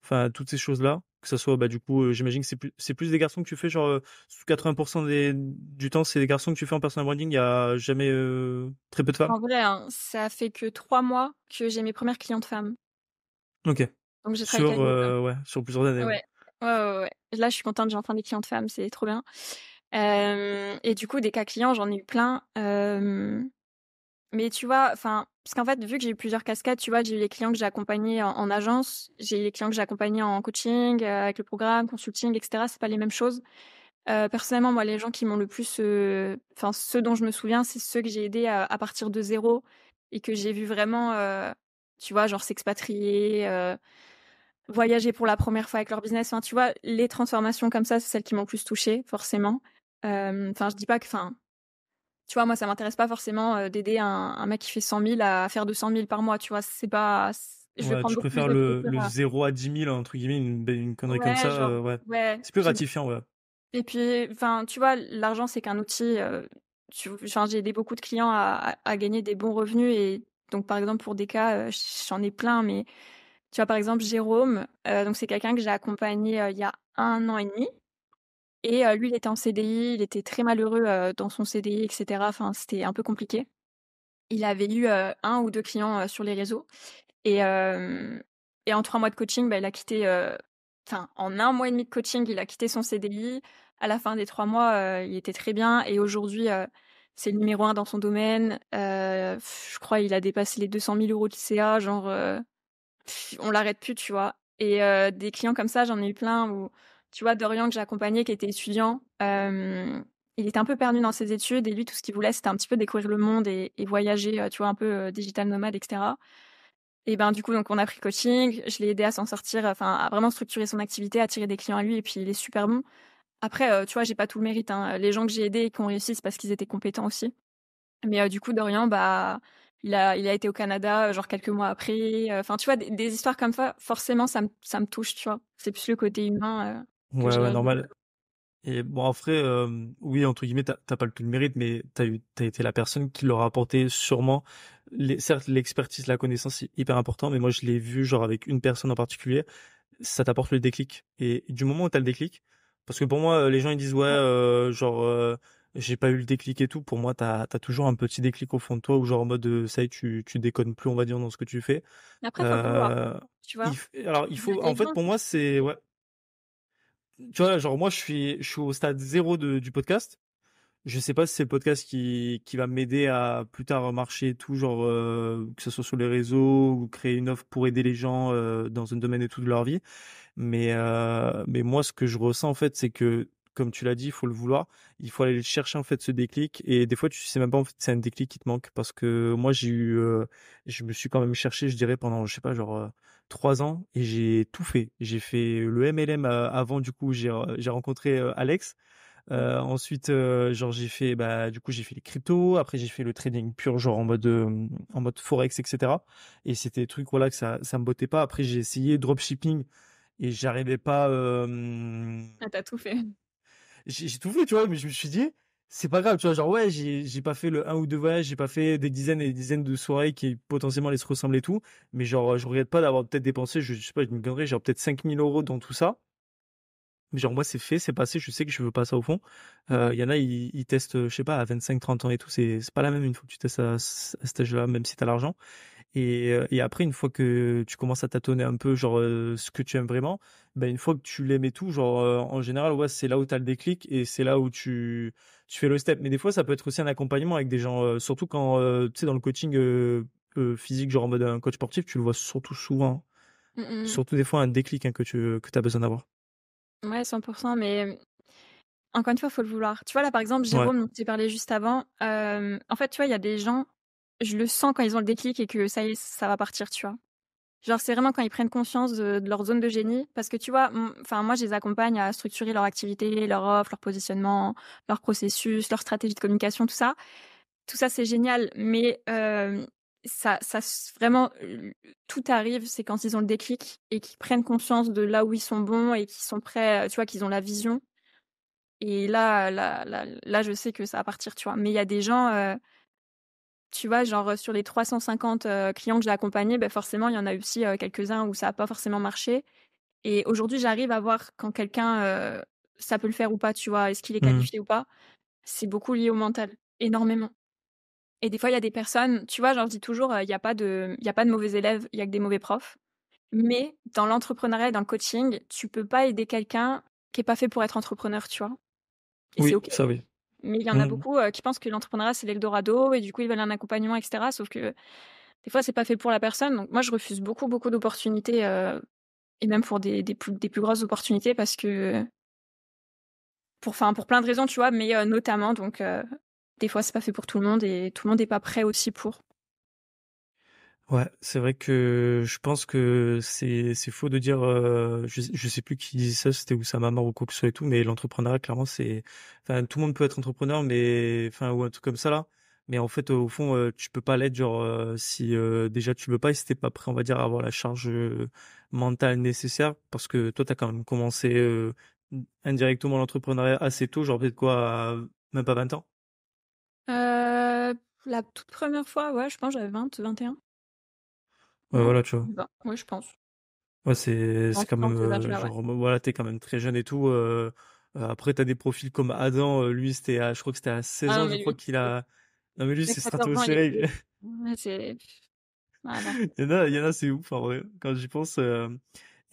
A: enfin toutes ces choses-là que ça soit bah du coup j'imagine que c'est plus des garçons que tu fais genre 80% du temps c'est des garçons que tu fais en personal branding il y a jamais très peu de femmes.
B: En vrai, hein, ça fait que 3 mois que j'ai mes premières clientes femmes.
A: Ok.
B: Donc j'ai travaillé qu'avec des femmes.
A: Ouais sur plusieurs années ouais.
B: Ouais. Ouais. Là, je suis contente, j'ai enfin des clientes femmes, c'est trop bien. Et du coup, des cas clients, j'en ai eu plein. Mais tu vois, enfin, parce qu'en fait, vu que j'ai eu plusieurs casquettes, tu vois, j'ai eu les clients que j'ai accompagnés en agence, j'ai eu les clients que j'ai accompagnés en coaching, avec le programme, consulting, et cetera. C'est pas les mêmes choses. Personnellement, moi, les gens qui m'ont le plus, enfin, ceux dont je me souviens, c'est ceux que j'ai aidés à partir de zéro et que j'ai vu vraiment, tu vois, genre s'expatrier, voyager pour la première fois avec leur business. Enfin, tu vois, les transformations comme ça, c'est celles qui m'ont le plus touchée, forcément. Enfin, je dis pas que enfin, tu vois, moi, ça m'intéresse pas forcément, d'aider un mec qui fait 100 000 à faire 200 000 par mois, tu vois? C'est pas c je vais
A: Ouais,
B: prendre
A: tu
B: beaucoup plus
A: préfères
B: de
A: le,
B: plaisir
A: le
B: à
A: 0 à 10 000, entre guillemets, une connerie comme
B: ouais,
A: ça,
B: genre
A: ouais.
B: ouais,
A: C'est plus
B: puis
A: gratifiant, ouais.
B: et puis, enfin, tu vois, l'argent, c'est qu'un outil, enfin, j'ai aidé beaucoup de clients à gagner des bons revenus et donc, par exemple, pour des cas, j'en ai plein, mais tu vois, par exemple, Jérôme, donc c'est quelqu'un que j'ai accompagné, il y a 1 an et demi et lui, il était en CDI, il était très malheureux, dans son CDI et cetera. Enfin, c'était un peu compliqué. Il avait eu, 1 ou 2 clients, sur les réseaux et hem et en 3 mois de coaching, bah, il a quitté, enfin, en 1 mois et demi de coaching, il a quitté son CDI. À la fin des 3 mois, il était très bien et aujourd'hui, c'est le numéro 1 dans son domaine. Je crois il a dépassé les 200 000 € de CA, genre, on l'arrête plus, tu vois? Et des clients comme ça, j'en ai eu plein où, tu vois, Dorian que j'ai accompagné qui était étudiant, il était un peu perdu dans ses études et lui, tout ce qu'il voulait, c'était un petit peu découvrir le monde et voyager, tu vois, un peu, digital nomade et cetera. Et ben, du coup, donc on a pris le coaching, je l'ai aidé à s'en sortir, enfin, à vraiment structurer son activité, attirer des clients à lui et puis il est super bon. Après, tu vois, j'ai pas tout le mérite, hein. Les gens que j'ai aidés et qui ont réussi, c'est parce qu'ils étaient compétents aussi. Mais, du coup, Dorian, bah, il a été au Canada, genre quelques mois après, enfin, tu vois, des histoires comme ça, forcément, ça me touche, tu vois? C'est plus le côté humain, que
A: Ouais,
B: j'ai
A: ouais,
B: relevé.
A: normal. Et bon, en vrai, oui, entre guillemets, t'as pas tout le mérite, mais t'as été la personne qui leur a apporté sûrement, certes, l'expertise, la connaissance, c'est hyper important, mais moi, je l'ai vu, genre, avec une personne en particulier, ça t'apporte le déclic. Et du moment où t'as le déclic, parce que pour moi, les gens, ils disent, ouais,
B: Ouais.
A: genre, j'ai pas eu le déclic et tout. Pour moi, t'as toujours un petit déclic au fond de toi, où genre, en mode, ça y est, tu déconnes plus, on va dire, dans ce que tu fais.
B: Mais après, faut le vouloir,
A: Euh,
B: tu vois?
A: alors,
B: Il y a
A: en
B: des
A: fait,
B: gens
A: pour
B: qui
A: moi, c'est, ouais, tu vois, genre, moi, je suis au stade zéro du podcast. Je sais pas si c'est le podcast qui va m'aider à plus tard marcher et tout, genre que ce soit sur les réseaux ou créer une offre pour aider les gens dans un domaine et tout de leur vie. Mais moi, ce que je ressens en fait, c'est que comme tu l'as dit, il faut le vouloir, il faut aller le chercher en fait ce déclic. Et des fois, tu sais même pas en fait c'est un déclic qui te manque parce que moi j'ai eu, je me suis quand même cherché, je dirais pendant je sais pas genre 3 ans et j'ai tout fait. J'ai fait le MLM avant du coup j'ai rencontré Alex. Ensuite, genre j'ai fait, bah du coup j'ai fait les cryptos. Après j'ai fait le trading pur, genre en mode forex, etc. Et c'était des trucs voilà que ça me bottait pas. Après j'ai essayé dropshipping et j'arrivais pas.
B: ah, tu tout fait.
A: J'ai tout fait, tu vois, mais je me suis dit c'est pas grave, tu vois, genre ouais j'ai pas fait le un ou deux voyages, j'ai pas fait des dizaines et des dizaines de soirées qui potentiellement allaient se ressembler et tout, mais genre je regrette pas d'avoir peut-être dépensé, je sais pas, je me donnerais genre peut-être 5 000 € dans tout ça. Mais genre moi c'est fait, c'est passé, je sais que je veux pas ça au fond. Il y en a ils testent je sais pas à 25 30 ans et tout, c'est pas la même une fois que tu testes à cet âge-là même si t'as l'argent. Et après une fois que tu commences à tâtonner un peu genre ce que tu aimes vraiment, ben une fois que tu l'aimes et tout, genre en général ouais, c'est là où t'as le déclic et c'est là où tu fais le step. Mais des fois ça peut être aussi un accompagnement avec des gens surtout quand tu sais dans le coaching physique genre en mode un coach sportif, tu le vois surtout souvent.
B: Mmh mh.
A: Surtout des fois un déclic hein, que tu as besoin d'avoir.
B: Ouais, 100. Mais encore une fois, faut le vouloir. Tu vois, là, par exemple,
A: Ouais.
B: Jérôme dont je t'ai parlé juste avant, en fait, tu vois, il y a des gens, je le sens quand ils ont le déclic et que ça y est, ça va partir, tu vois? Genre, c'est vraiment quand ils prennent conscience de leur zone de génie parce que tu vois, enfin, moi, je les accompagne à structurer leur activité, leur offre, leur positionnement, leur processus, leur stratégie de communication, tout ça. Tout ça, c'est génial, mais ça s vraiment, tout arrive, c'est quand ils ont le déclic et qu'ils prennent conscience de là où ils sont bons et qu'ils sont prêts, tu vois, qu'ils ont la vision et là, je sais que ça va partir, tu vois? Mais il y a des gens, tu vois, genre, sur les 350, clients que j'ai accompagnés, bah, forcément, il y en a eu aussi, quelques-uns où ça a pas forcément marché et aujourd'hui, j'arrive à voir quand quelqu'un, ça peut le faire ou pas, tu vois? Est-ce qu'il est
A: Mmh.
B: qualifié ou pas? C'est beaucoup lié au mental, énormément. Et des fois, il y a des personnes, tu vois, genre, je dis toujours, il y a pas de mauvais élèves, il y a que des mauvais profs. Mais dans l'entrepreneuriat et dans le coaching, tu peux pas aider quelqu'un qui est pas fait pour être entrepreneur, tu vois? Et c'est
A: Oui,
B: OK.
A: ça oui.
B: Mais il y en a
A: Mmh.
B: beaucoup, qui pensent que l'entrepreneuriat, c'est l'eldorado et du coup, ils veulent un accompagnement et cetera. Sauf que des fois, c'est pas fait pour la personne. Donc moi, je refuse beaucoup, beaucoup d'opportunités, et même pour des plus grosses opportunités parce que pour plein de raisons, tu vois, mais notamment donc des fois c'est pas fait pour tout le monde et tout le monde est pas prêt aussi pour.
A: Ouais, c'est vrai que je pense que c'est faux de dire je sais plus qui disait ça, c'était Oussama Mar ou quoi que ce soit et tout, mais l'entrepreneuriat clairement c'est enfin tout le monde peut être entrepreneur mais enfin ou un truc comme ça là, mais en fait au fond tu peux pas l'être genre si déjà tu veux pas et si t'es pas prêt on va dire à avoir la charge mentale nécessaire parce que toi t'as quand même commencé indirectement l'entrepreneuriat assez tôt, genre peut-être quoi même pas 20 ans.
B: La toute première fois, ouais, je pense j'avais 20-21.
A: Ouais
B: Non?
A: voilà, tu vois.
B: Ouais, je pense.
A: Ouais, c'est quand
B: Dans
A: même
B: ces âges-là, ouais.
A: genre voilà, t'es quand même très jeune et tout. Après, t'as des profils comme Adam, lui, je crois que c'était à 16
B: Ah non,
A: ans, je
B: mais
A: crois
B: lui,
A: qu'il a. Non, mais lui,
B: avec
A: c'est
B: 14 ans, il
A: stratosphérique.
B: était ouais, c'est voilà.
A: Il y en a, c'est ouf en vrai, quand j'y pense.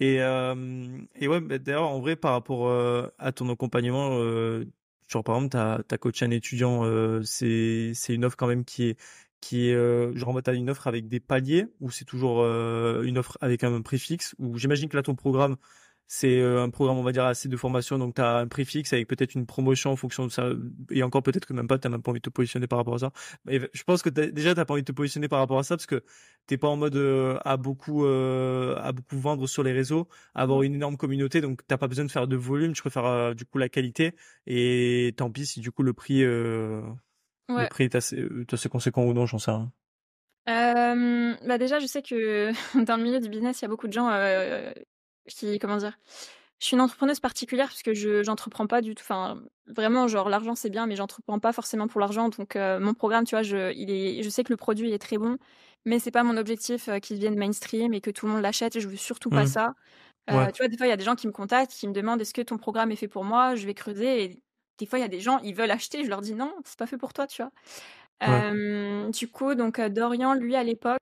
A: Et ouais, bah, d'ailleurs, en vrai, par rapport à ton accompagnement, genre par exemple, t'as coaché un étudiant, c'est une offre quand même qui est genre en mode t'as une offre avec des paliers ou c'est toujours une offre avec un prix fixe ou j'imagine que là ton programme c'est un programme on va dire assez de formation donc t'as un prix fixe avec peut-être une promotion en fonction de ça et encore peut-être que même pas t'as même pas envie de te positionner par rapport à ça. Mais je pense que déjà t'as pas envie de te positionner par rapport à ça parce que t'es pas en mode à beaucoup vendre sur les réseaux, avoir
B: Ouais.
A: une énorme communauté, donc t'as pas besoin de faire de volume, tu préfères du coup la qualité et tant pis si du coup le
B: Ouais.
A: prix est assez conséquent ou non, j'en sais rien.
B: Bah, déjà, je sais que dans le milieu du business, il y a beaucoup de gens, qui comment dire? Je suis une entrepreneuse particulière parce que j'entreprends pas du tout enfin, vraiment, genre, l'argent, c'est bien, mais j'entreprends pas forcément pour l'argent donc mon programme, tu vois, je sais que le produit est très bon, mais c'est pas mon objectif, qu'il devienne mainstream et que tout le monde l'achète et je veux surtout pas
A: Hmm.
B: ça.
A: Ouais,
B: Tu vois, des fois, il y a des gens qui me contactent, qui me demandent: «Est-ce que ton programme est fait pour moi?» Je vais creuser et des fois, il y a des gens, ils veulent acheter, je leur dis: «Non, c'est pas fait pour toi», tu vois?
A: ouais.
B: Du coup, donc Dorian, lui, à l'époque,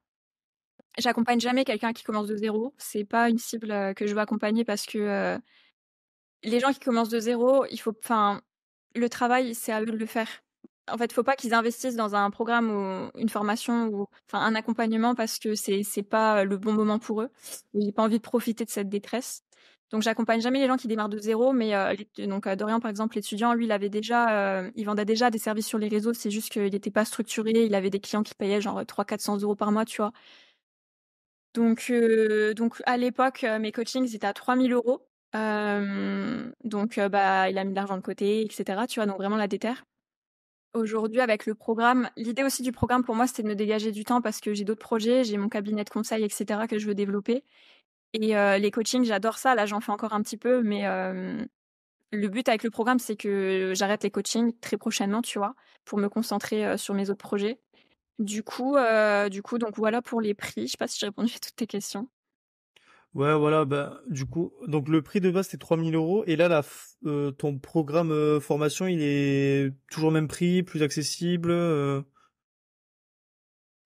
B: j'accompagne jamais quelqu'un qui commence de zéro. C'est pas une cible, que je veux accompagner parce que, les gens qui commencent de zéro, le travail, c'est à eux de le faire. En fait, faut pas qu'ils investissent dans un programme ou une formation ou un accompagnement parce que c'est pas le bon moment pour eux. Ou ils ont pas envie de profiter de cette détresse. Donc j'accompagne jamais les gens qui démarrent de zéro, mais Dorian, par exemple, l'étudiant, lui, il vendait déjà des services sur les réseaux, c'est juste qu'il était pas structuré, il avait des clients qui payaient genre 300-400 € par mois, tu vois? Donc à l'époque, mes coachings, ils étaient à 3 000 €. Donc bah, il a mis de l'argent de côté et cetera, tu vois? Donc vraiment la déter. Aujourd'hui, avec le programme l'idée aussi du programme pour moi, c'était de me dégager du temps parce que j'ai d'autres projets, j'ai mon cabinet de conseil et cetera que je veux développer et les coachings, j'adore ça. Là, j'en fais encore un petit peu, mais le but avec le programme, c'est que j'arrête les coachings très prochainement, tu vois? Pour me concentrer, sur mes autres projets. Du coup, donc voilà pour les prix. Je sais pas si j'ai répondu à toutes tes questions.
A: Ouais, voilà, bah, du coup, donc le prix de base c'était 3 000 € et là, ton programme formation, il est toujours le même prix, plus accessible.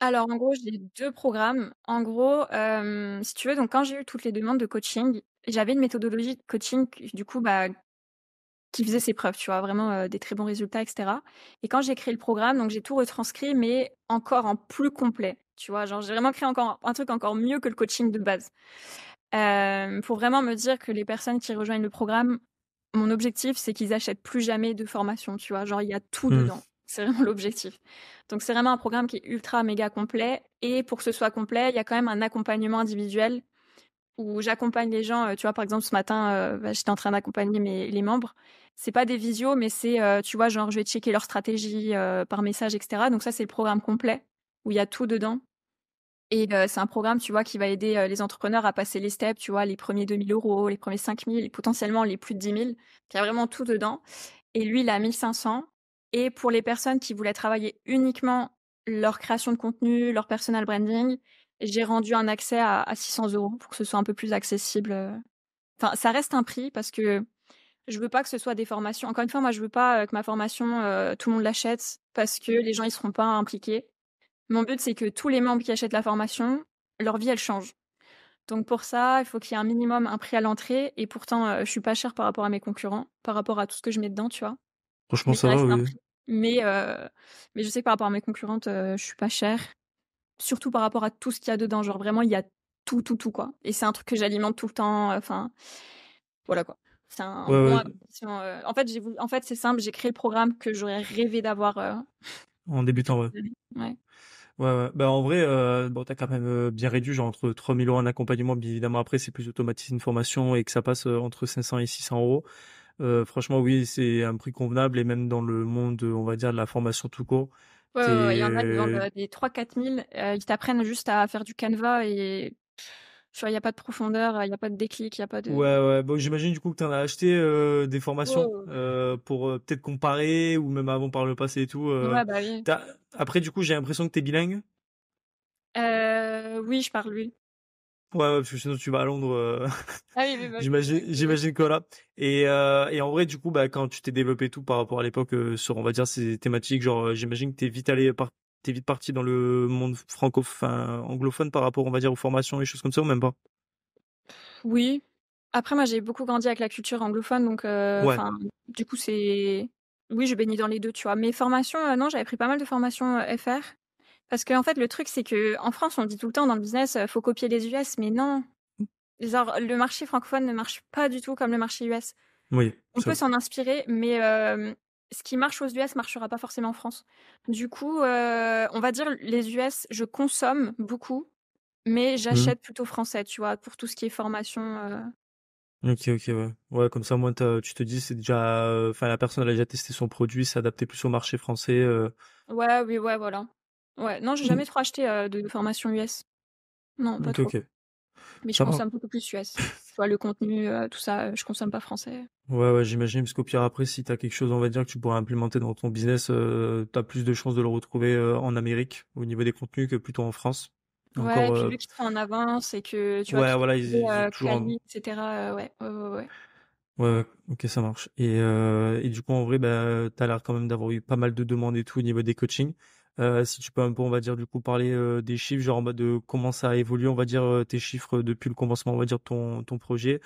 B: Alors, en gros, j'ai 2 programmes. En gros, si tu veux, donc quand j'ai eu toutes les demandes de coaching, j'avais une méthodologie de coaching du coup, bah, qui faisait ses preuves, tu vois? Vraiment, des très bons résultats et cetera et quand j'ai créé le programme, donc j'ai tout retranscrit, mais encore en plus complet, tu vois? Genre, j'ai vraiment créé encore un truc encore mieux que le coaching de base. Pour vraiment me dire que les personnes qui rejoignent le programme, mon objectif, c'est qu'ils achètent plus jamais de formation, tu vois? Genre, il y a tout
A: Hmm.
B: dedans. C'est vraiment l'objectif. Donc c'est vraiment un programme qui est ultra méga complet et pour que ce soit complet, il y a quand même un accompagnement individuel où j'accompagne les gens, tu vois? Par exemple, ce matin, bah, j'étais en train d'accompagner les membres. C'est pas des visios, mais c'est, tu vois, genre, je vais checker leur stratégie, par message et cetera. Donc ça, c'est le programme complet où il y a tout dedans. Et c'est un programme, tu vois, qui va aider, les entrepreneurs à passer les steps, tu vois, les premiers 2 000 €, les premiers 5 000 et potentiellement les plus de 10 000. Il y a vraiment tout dedans et lui, il a 1 500 et pour les personnes qui voulaient travailler uniquement leur création de contenu, leur personal branding, j'ai rendu un accès à 600 € pour que ce soit un peu plus accessible, Enfin, ça reste un prix parce que je veux pas que ce soit des formations encore une fois, moi, je veux pas, que ma formation, tout le monde l'achète parce que les gens, ils seront pas impliqués. Mon but, c'est que tous les membres qui achètent la formation, leur vie, elle change. Donc pour ça, il faut qu'il y ait un minimum, un prix à l'entrée et pourtant, je suis pas chère par rapport à mes concurrents, par rapport à tout ce que je mets dedans, tu vois?
A: Franchement,
B: Mais
A: ça
B: ça
A: va,
B: reste un
A: oui.
B: prix. Mais je sais que par rapport à mes concurrentes, je suis pas chère, surtout par rapport à tout ce qu'il y a dedans. Genre vraiment, il y a tout, tout, tout, quoi et c'est un truc que j'alimente tout le temps, voilà, quoi. C'est un
A: Ouais,
B: bon
A: ouais,
B: investissement. En fait, c'est simple, j'ai créé le programme que j'aurais rêvé d'avoir
A: en
B: il y a
A: débutant, ouais.
B: quelques années. Ouais.
A: Ouais, ouais. Bah, en vrai, bon, t'as quand même bien réduit, genre entre 3 000 € en accompagnement, bien évidemment, après, c'est plus automatisé une formation et que ça passe entre 500 et 600 €. Franchement, oui, c'est un prix convenable et même dans le monde, on va dire, de la formation tout court,
B: Ouais, ouais, ouais, il y en a, ils vendent
A: t'es,
B: des 3 000 à 4 000. Ils t'apprennent juste à faire du Canva et tu vois, il n'y a pas de profondeur, il n'y a pas de déclic, il n'y a pas de.
A: ouais, ouais. Bon, j'imagine du coup que t'en as acheté des formations
B: Ouais,
A: pour peut-être comparer ou même avant par le passé et tout.
B: ouais, bah oui.
A: Après, du coup, j'ai l'impression que t'es bilingue.
B: Oui, je parle lui.
A: Ouais, ouais, parce que sinon tu vas à Londres,
B: Ah oui, oui, bah oui.
A: j'imagine que voilà. Et en vrai, du coup, bah, quand tu t'es développé tout par rapport à l'époque sur, on va dire, ces thématiques, genre, j'imagine que t'es vite parti dans le monde enfin, anglophone par rapport, on va dire, aux formations et choses comme ça, ou même pas?
B: Oui. Après, moi, j'ai beaucoup grandi avec la culture anglophone, donc
A: Ouais.
B: du coup, c'est. Oui, je baigne dans les deux, tu vois. Mes formations, non, j'avais pris pas mal de formations FR. Parce qu'en fait, le truc, c'est que en France, on dit tout le temps dans le business, faut copier les US, mais non. Genre, le marché francophone ne marche pas du tout comme le marché US.
A: Oui,
B: On
A: ça.
B: peut s'en inspirer, mais ce qui marche aux US marchera pas forcément en France. Du coup, on va dire les US, je consomme beaucoup, mais
A: Mhm.
B: j'achète plutôt français, tu vois, pour tout ce qui est formation.
A: Ok, ok, ouais. Ouais, comme ça, moi, tu te dis, c'est déjà, enfin, la personne elle a déjà testé son produit, s'est adapté plus au marché français.
B: Ouais, oui, ouais, voilà. Ouais, non, j'ai jamais trop acheté de formation US. Non, pas
A: Ok,
B: trop.
A: ok.
B: Mais je
A: Ça va.
B: consomme beaucoup plus US. Tu vois, le contenu, tout ça, je consomme pas français.
A: Ouais, ouais, j'imagine, parce qu'au pire, après, si t'as quelque chose, on va dire, que tu pourrais implémenter dans ton business, t'as plus de chances de le retrouver en Amérique, au niveau des contenus, que plutôt en France.
B: Ouais, et
A: Encore,
B: puis vu qu'ils sont en avance et que tu vois,
A: ouais,
B: tout
A: voilà,
B: est
A: ils ont toujours
B: quali, etc. Ouais, ouais, ouais, ouais.
A: ouais, ouais, ok, ça marche. Et du coup, en vrai, bah, t'as l'air quand même d'avoir eu pas mal de demandes et tout au niveau des coachings. Si tu peux un peu, on va dire, du coup, parler des chiffres, genre en mode de comment ça a évolué, on va dire, tes chiffres depuis le commencement, on va dire, de ton projet.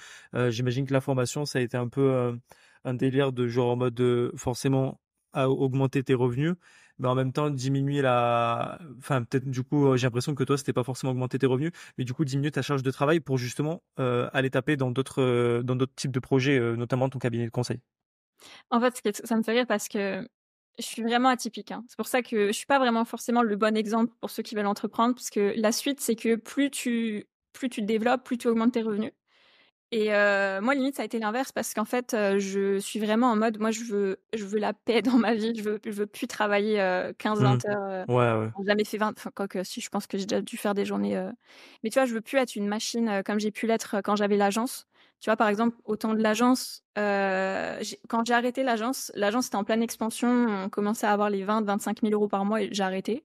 A: J'imagine que la formation, ça a été un peu un délire de genre en mode de forcément à augmenter tes revenus, mais en même temps diminuer enfin, peut-être du coup, j'ai l'impression que toi, c'était pas forcément augmenter tes revenus, mais du coup diminuer ta charge de travail pour justement aller taper dans d'autres types de projets, notamment ton cabinet de conseil.
B: En fait, ça me fait rire parce que je suis vraiment atypique, hein. C'est pour ça que je suis pas vraiment forcément le bon exemple pour ceux qui veulent entreprendre, parce que la suite, c'est que plus tu te développes, plus tu augmentes tes revenus. Et moi, limite, ça a été l'inverse parce qu'en fait, je suis vraiment en mode, moi, je veux la paix dans ma vie. Je veux plus travailler
A: Hmm.
B: 15-20 heures.
A: Ouais, ouais.
B: J'ai jamais fait 20, enfin, quoique, si, je pense que j'ai déjà dû faire des journées. Mais tu vois, je veux plus être une machine comme j'ai pu l'être quand j'avais l'agence. Tu vois, par exemple, au temps de l'agence, quand j'ai arrêté l'agence était en pleine expansion. On commençait à avoir les 20-25 000 € par mois et j'ai arrêté.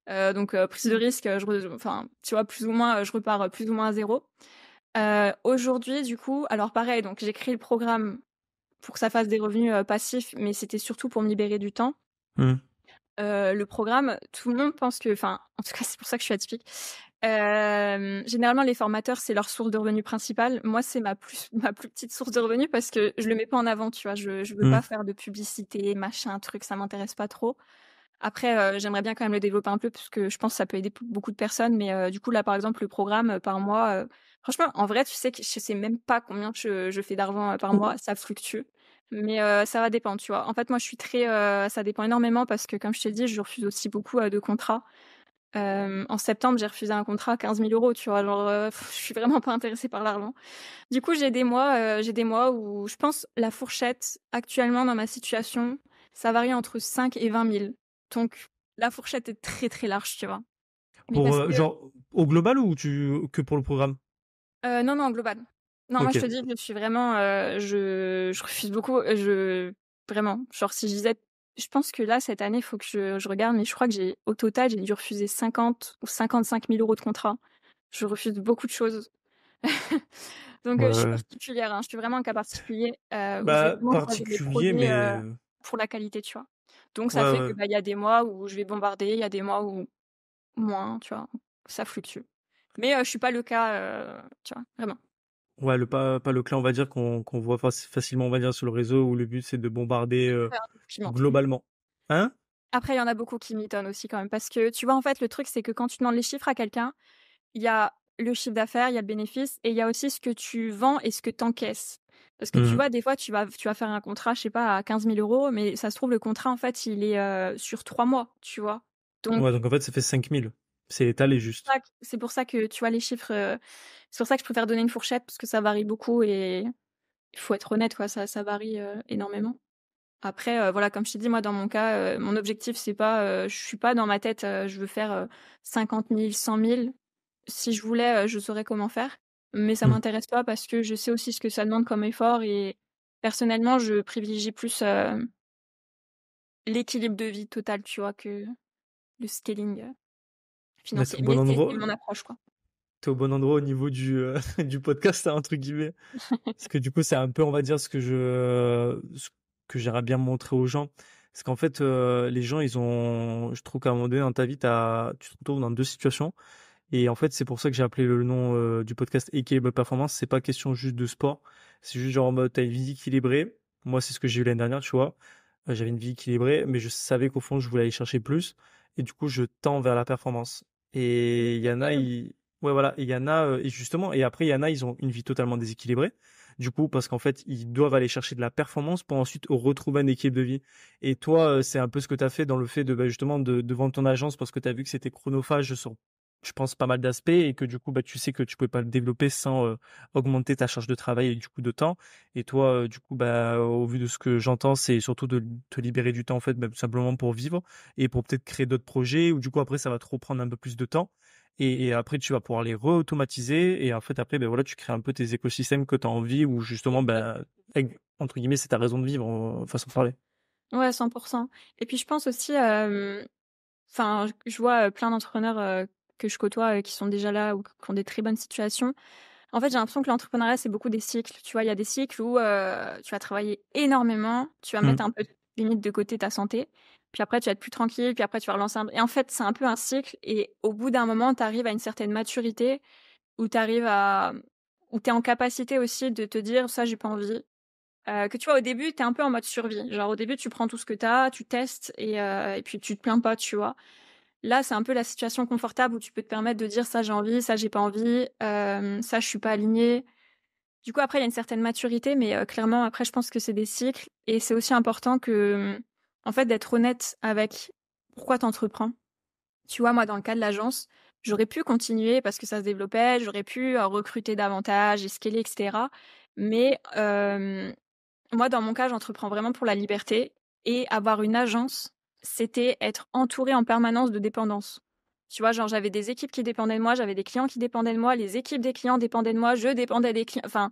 B: Donc, prise de risque, enfin, tu vois, plus ou moins, je repars plus ou moins à zéro. Aujourd'hui, du coup, alors pareil, donc j'ai créé le programme pour que ça fasse des revenus passifs, mais c'était surtout pour me libérer du temps.
A: Hmm.
B: Le programme, tout le monde pense que, enfin, en tout cas, c'est pour ça que je suis atypique. Généralement, les formateurs, c'est leur source de revenus principale. Moi, c'est ma plus petite source de revenus parce que je le mets pas en avant, tu vois. Je veux
A: Hmm.
B: pas faire de publicité, machin, truc, ça m'intéresse pas trop. Après, j'aimerais bien quand même le développer un peu parce que je pense que ça peut aider beaucoup de personnes. Mais du coup, là, par exemple, le programme par mois, franchement, en vrai, tu sais que je sais même pas combien je fais d'argent par mois. Ça fluctue. Mais ça va dépendre, tu vois. En fait, moi, je suis très... ça dépend énormément parce que, comme je t'ai dit, je refuse aussi beaucoup de contrats. En septembre, j'ai refusé un contrat à 15 000 €, tu vois. Genre, je suis vraiment pas intéressée par l'argent. Du coup, j'ai des mois où je pense la fourchette, actuellement, dans ma situation, ça varie entre 5 et 20 000. Donc, la fourchette est très, très large, tu vois. Mais
A: Pour
B: parce que,
A: genre au global ou que pour le programme?
B: non, non, global. Non, moi,
A: Ok.
B: je te dis, je suis vraiment, je refuse beaucoup, vraiment. Genre, si je disais, je pense que là, cette année, il faut que je regarde, mais je crois que au total, j'ai dû refuser 50 ou 55 000 € de contrat. Je refuse beaucoup de choses. Donc,
A: Ouais,
B: je suis
A: ouais.
B: particulière, hein. Je suis vraiment un cas particulier, où je vais
A: Bah
B: vraiment choisir les
A: particulier,
B: projets,
A: mais
B: pour la qualité, tu vois? Donc
A: ouais,
B: ça fait que,
A: ouais.
B: bah, il y a des mois où je vais bombarder, il y a des mois où moins, tu vois? Ça fluctue. Mais, je suis pas le cas, tu vois? Vraiment.
A: Ouais, pas le clan, on va dire, qu'on voit facilement, on va dire, sur le réseau, où le but c'est de bombarder
B: Ouais, un peu piment.
A: globalement. Hein?
B: Après, il y en a beaucoup qui m'étonnent aussi quand même parce que, tu vois, en fait, le truc, c'est que quand tu demandes les chiffres à quelqu'un, il y a le chiffre d'affaires, il y a le bénéfice et il y a aussi ce que tu vends et ce que tu encaisses. Parce que tu
A: Mmh.
B: vois, des fois, tu vas faire un contrat, je sais pas, à 15 000 euros, mais ça se trouve, le contrat, en fait, il est sur 3 mois, tu vois. Donc,
A: Ouais, donc en fait, ça fait 5 000. C'est étalé juste.
B: c'est pour ça que tu vois les chiffres. C'est pour ça que je préfère donner une fourchette, parce que ça varie beaucoup et il faut être honnête, quoi, ça varie énormément. Après, voilà, comme je t'ai dit, moi, dans mon cas, mon objectif, c'est pas, je suis pas dans ma tête, je veux faire 50 000, 100 000. Si je voulais, je saurais comment faire, mais ça
A: Mmh.
B: m'intéresse pas parce que je sais aussi ce que ça demande comme effort et personnellement, je privilégie plus l'équilibre de vie total, tu vois, que le scaling
A: Mais t'es
B: financier.
A: au bon
B: Mais c'est
A: endroit.
B: mon approche, quoi.
A: T'es au bon endroit au niveau du podcast, hein, entre guillemets. Parce que du coup, c'est un peu, on va dire, ce que j'aimerais bien montrer aux gens. Parce qu'en fait, les gens, je trouve qu'à un moment donné dans ta vie, tu te retrouves dans deux situations. Et en fait, c'est pour ça que j'ai appelé le nom du podcast Équilibre Performance. C'est pas question juste de sport. C'est juste genre en mode, t'as une vie équilibrée. Moi, c'est ce que j'ai eu l'année dernière, tu vois. J'avais une vie équilibrée, mais je savais qu'au fond, je voulais aller chercher plus. Et du coup, je tends vers la performance. Et il y en a, ouais, voilà. Et il y en a, et justement, et après, il y en a, ils ont une vie totalement déséquilibrée. Du coup, parce qu'en fait, ils doivent aller chercher de la performance pour ensuite retrouver un équilibre de vie. Et toi, c'est un peu ce que tu as fait dans le fait de, bah, justement, de vendre ton agence parce que tu as vu que c'était chronophage sur, je pense, pas mal d'aspects et que du coup, bah, tu sais que tu pouvais pas le développer sans augmenter ta charge de travail et du coup de temps. Et toi, du coup, bah, au vu de ce que j'entends, c'est surtout de te libérer du temps, en fait, bah, tout simplement pour vivre et pour peut-être créer d'autres projets ou du coup, après, ça va te reprendre un peu plus de temps. Et après, tu vas pouvoir les re-automatiser. Et en fait, après, ben voilà, tu crées un peu tes écosystèmes que tu as envie ou justement, ben, entre guillemets, c'est ta raison de vivre, façon de parler.
B: Ouais, 100. Et puis je pense aussi, enfin, je vois plein d'entrepreneurs que je côtoie qui sont déjà là ou qui ont des très bonnes situations. En fait, j'ai l'impression que l'entrepreneuriat, c'est beaucoup des cycles. Tu vois, il y a des cycles où tu vas travailler énormément, tu vas
A: Mm.
B: mettre un peu limite de côté ta santé, puis après, tu vas être plus tranquille, puis après, tu vas relancer un... Et en fait, c'est un peu un cycle, et au bout d'un moment, tu arrives à une certaine maturité où tu arrives à... où tu es en capacité aussi de te dire, ça, j'ai pas envie. Que tu vois, au début, tu es un peu en mode survie. Genre, au début, tu prends tout ce que tu as, tu testes, et puis tu te plains pas, tu vois. Là, c'est un peu la situation confortable où tu peux te permettre de dire ça j'ai envie, ça j'ai pas envie, ça je suis pas alignée. Du coup, après, il y a une certaine maturité, mais clairement, après, je pense que c'est des cycles. Et c'est aussi important que, en fait, d'être honnête avec pourquoi tu entreprends. Tu vois, moi, dans le cas de l'agence, j'aurais pu continuer parce que ça se développait, j'aurais pu recruter davantage, escaler, etc. Mais moi, dans mon cas, j'entreprends vraiment pour la liberté. Et avoir une agence, c'était être entouré en permanence de dépendance. Tu vois, genre, j'avais des équipes qui dépendaient de moi, j'avais des clients qui dépendaient de moi, les équipes des clients dépendaient de moi, je dépendais des clients. Enfin,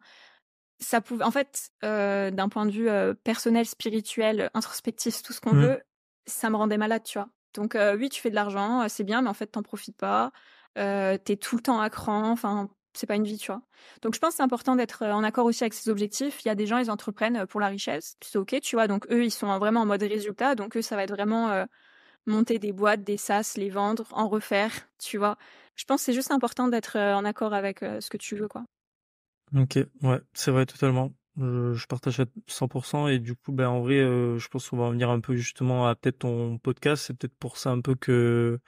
B: ça pouvait, en fait, d'un point de vue personnel, spirituel, introspectif, tout ce qu'on
A: Mm.
B: veut, ça me rendait malade, tu vois. Donc, oui, tu fais de l'argent, c'est bien, mais en fait, t'en profites pas. T'es tout le temps à cran, enfin, c'est pas une vie, tu vois. Donc, je pense que c'est important d'être en accord aussi avec ses objectifs. Il y a des gens, ils entreprennent pour la richesse, c'est ok, tu vois. Donc, eux, ils sont vraiment en mode résultat. Donc, eux, ça va être vraiment monter des boîtes, des SaaS, les vendre, en refaire, tu vois. Je pense que c'est juste important d'être en accord avec ce que tu veux, quoi.
A: Ok, ouais, c'est vrai, totalement. Je partage à 100% et du coup, ben, en vrai, je pense qu'on va en venir un peu justement à peut-être ton podcast. C'est peut-être pour ça un peu que,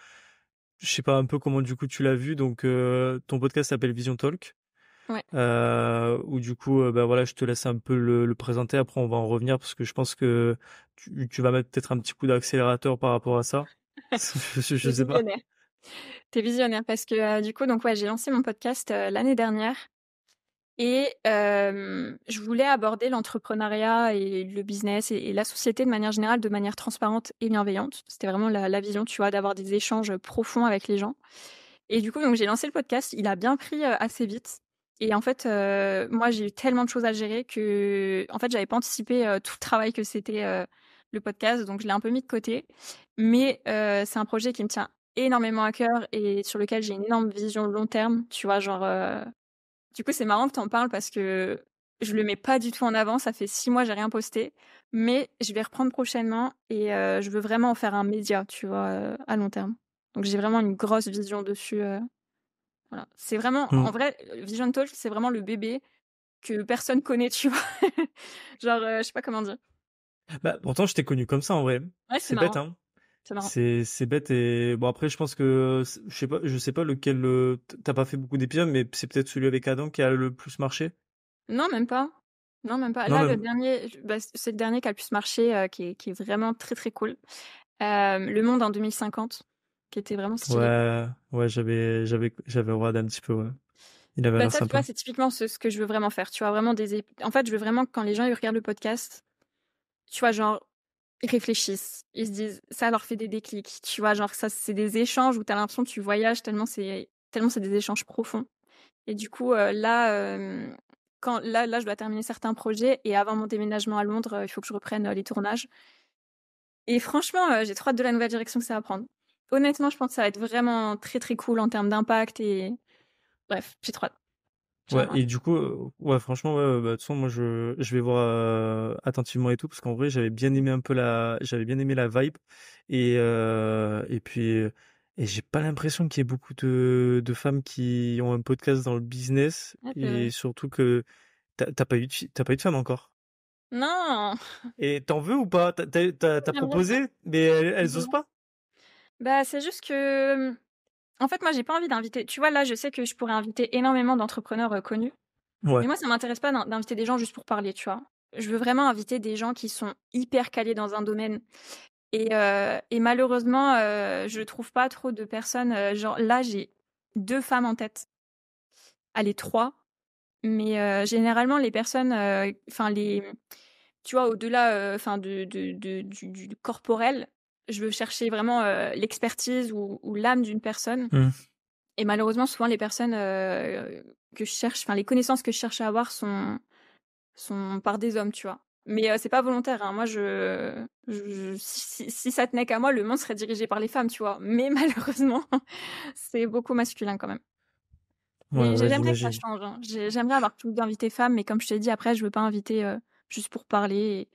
A: je sais pas un peu comment du coup tu l'as vu. Donc, ton podcast s'appelle Vision Talk.
B: Ouais.
A: Où du coup, bah voilà, je te laisse un peu le présenter. Après, on va en revenir parce que je pense que tu vas mettre peut-être un petit coup d'accélérateur par rapport à ça. Je
B: T'es
A: sais pas.
B: visionnaire. T'es visionnaire parce que du coup, donc ouais, j'ai lancé mon podcast l'année dernière et je voulais aborder l'entrepreneuriat et le business et la société de manière générale, de manière transparente et bienveillante. C'était vraiment la vision, tu vois, d'avoir des échanges profonds avec les gens. Et du coup, donc j'ai lancé le podcast. Il a bien pris assez vite. Et en fait, moi, j'ai eu tellement de choses à gérer que, en fait, j'avais pas anticipé tout le travail que c'était le podcast, donc je l'ai un peu mis de côté. Mais c'est un projet qui me tient énormément à cœur et sur lequel j'ai une énorme vision long terme. Tu vois, genre, du coup, c'est marrant que t'en parles parce que je le mets pas du tout en avant. Ça fait 6 mois, j'ai rien posté, mais je vais reprendre prochainement et je veux vraiment en faire un média, tu vois, à long terme. Donc j'ai vraiment une grosse vision dessus. Voilà. C'est vraiment,
A: Hmm.
B: en vrai, Vision Talk, c'est vraiment le bébé que personne connaît, tu vois. Genre, je sais pas comment dire.
A: Bah, pourtant, je t'ai connu comme ça en vrai.
B: Ouais, c'est
A: C'est bête,
B: marrant.
A: hein.
B: C'est marrant.
A: C'est bête et bon après, je pense que je sais pas lequel t'as pas fait beaucoup d'épisodes, mais c'est peut-être celui avec Adam qui a le plus marché.
B: Non, même pas. Non, même pas.
A: Non,
B: Là, le
A: même.
B: dernier, c'est le dernier qui a le plus marché, qui est vraiment très très cool. Le Monde en 2050, qui était vraiment stylé.
A: Ouais, ouais, j'avais regardé un petit peu, ouais. Il avait
B: Bah
A: l'air
B: ça, tu vois,
A: sympa.
B: c'est typiquement ce que je veux vraiment faire. Tu vois, vraiment en fait, je veux vraiment que quand les gens ils regardent le podcast, tu vois, genre, ils réfléchissent. Ils se disent, ça leur fait des déclics. Tu vois, genre, ça, c'est des échanges où t'as l'impression que tu voyages tellement c'est des échanges profonds. Et du coup, là, je dois terminer certains projets et avant mon déménagement à Londres, il faut que je reprenne les tournages. Et franchement, j'ai trop hâte de la nouvelle direction que ça va prendre. Honnêtement, je pense que ça va être vraiment très très cool en termes d'impact et bref, j'ai trop hâte. J'ai
A: Ouais,
B: vraiment hâte.
A: et du coup, ouais, franchement, ouais, bah, de toute façon, moi, je vais voir attentivement et tout, parce qu'en vrai, j'avais bien aimé la vibe, et puis, et j'ai pas l'impression qu'il y ait beaucoup de femmes qui ont un podcast dans le business,
B: Ah, c'est
A: et
B: vrai.
A: surtout que t'as pas eu de femme encore.
B: Non!
A: Et t'en veux ou pas? T'as
B: J'aimerais bien.
A: proposé, mais elles osent pas?
B: Bah, c'est juste que, en fait, moi, j'ai pas envie d'inviter. Tu vois, là, je sais que je pourrais inviter énormément d'entrepreneurs connus.
A: Ouais.
B: Mais moi, ça m'intéresse pas d'inviter des gens juste pour parler, tu vois. Je veux vraiment inviter des gens qui sont hyper calés dans un domaine. Et malheureusement, je trouve pas trop de personnes. Genre, là, j'ai deux femmes en tête. Allez, trois. Mais généralement, les personnes, enfin, tu vois, au-delà enfin, du corporel, je veux chercher vraiment l'expertise ou l'âme d'une personne.
A: Hmm.
B: Et malheureusement, souvent, les personnes que je cherche, enfin, les connaissances que je cherche à avoir sont par des hommes, tu vois. Mais c'est pas volontaire, hein. Moi, si ça tenait qu'à moi, le monde serait dirigé par les femmes, tu vois. Mais malheureusement, c'est beaucoup masculin quand même.
A: Ouais,
B: Mais
A: ouais,
B: j'aimerais que ça
A: j'imagine.
B: change, hein. J'aimerais avoir plus d'invités femmes, mais comme je t'ai dit, après, je veux pas inviter juste pour parler.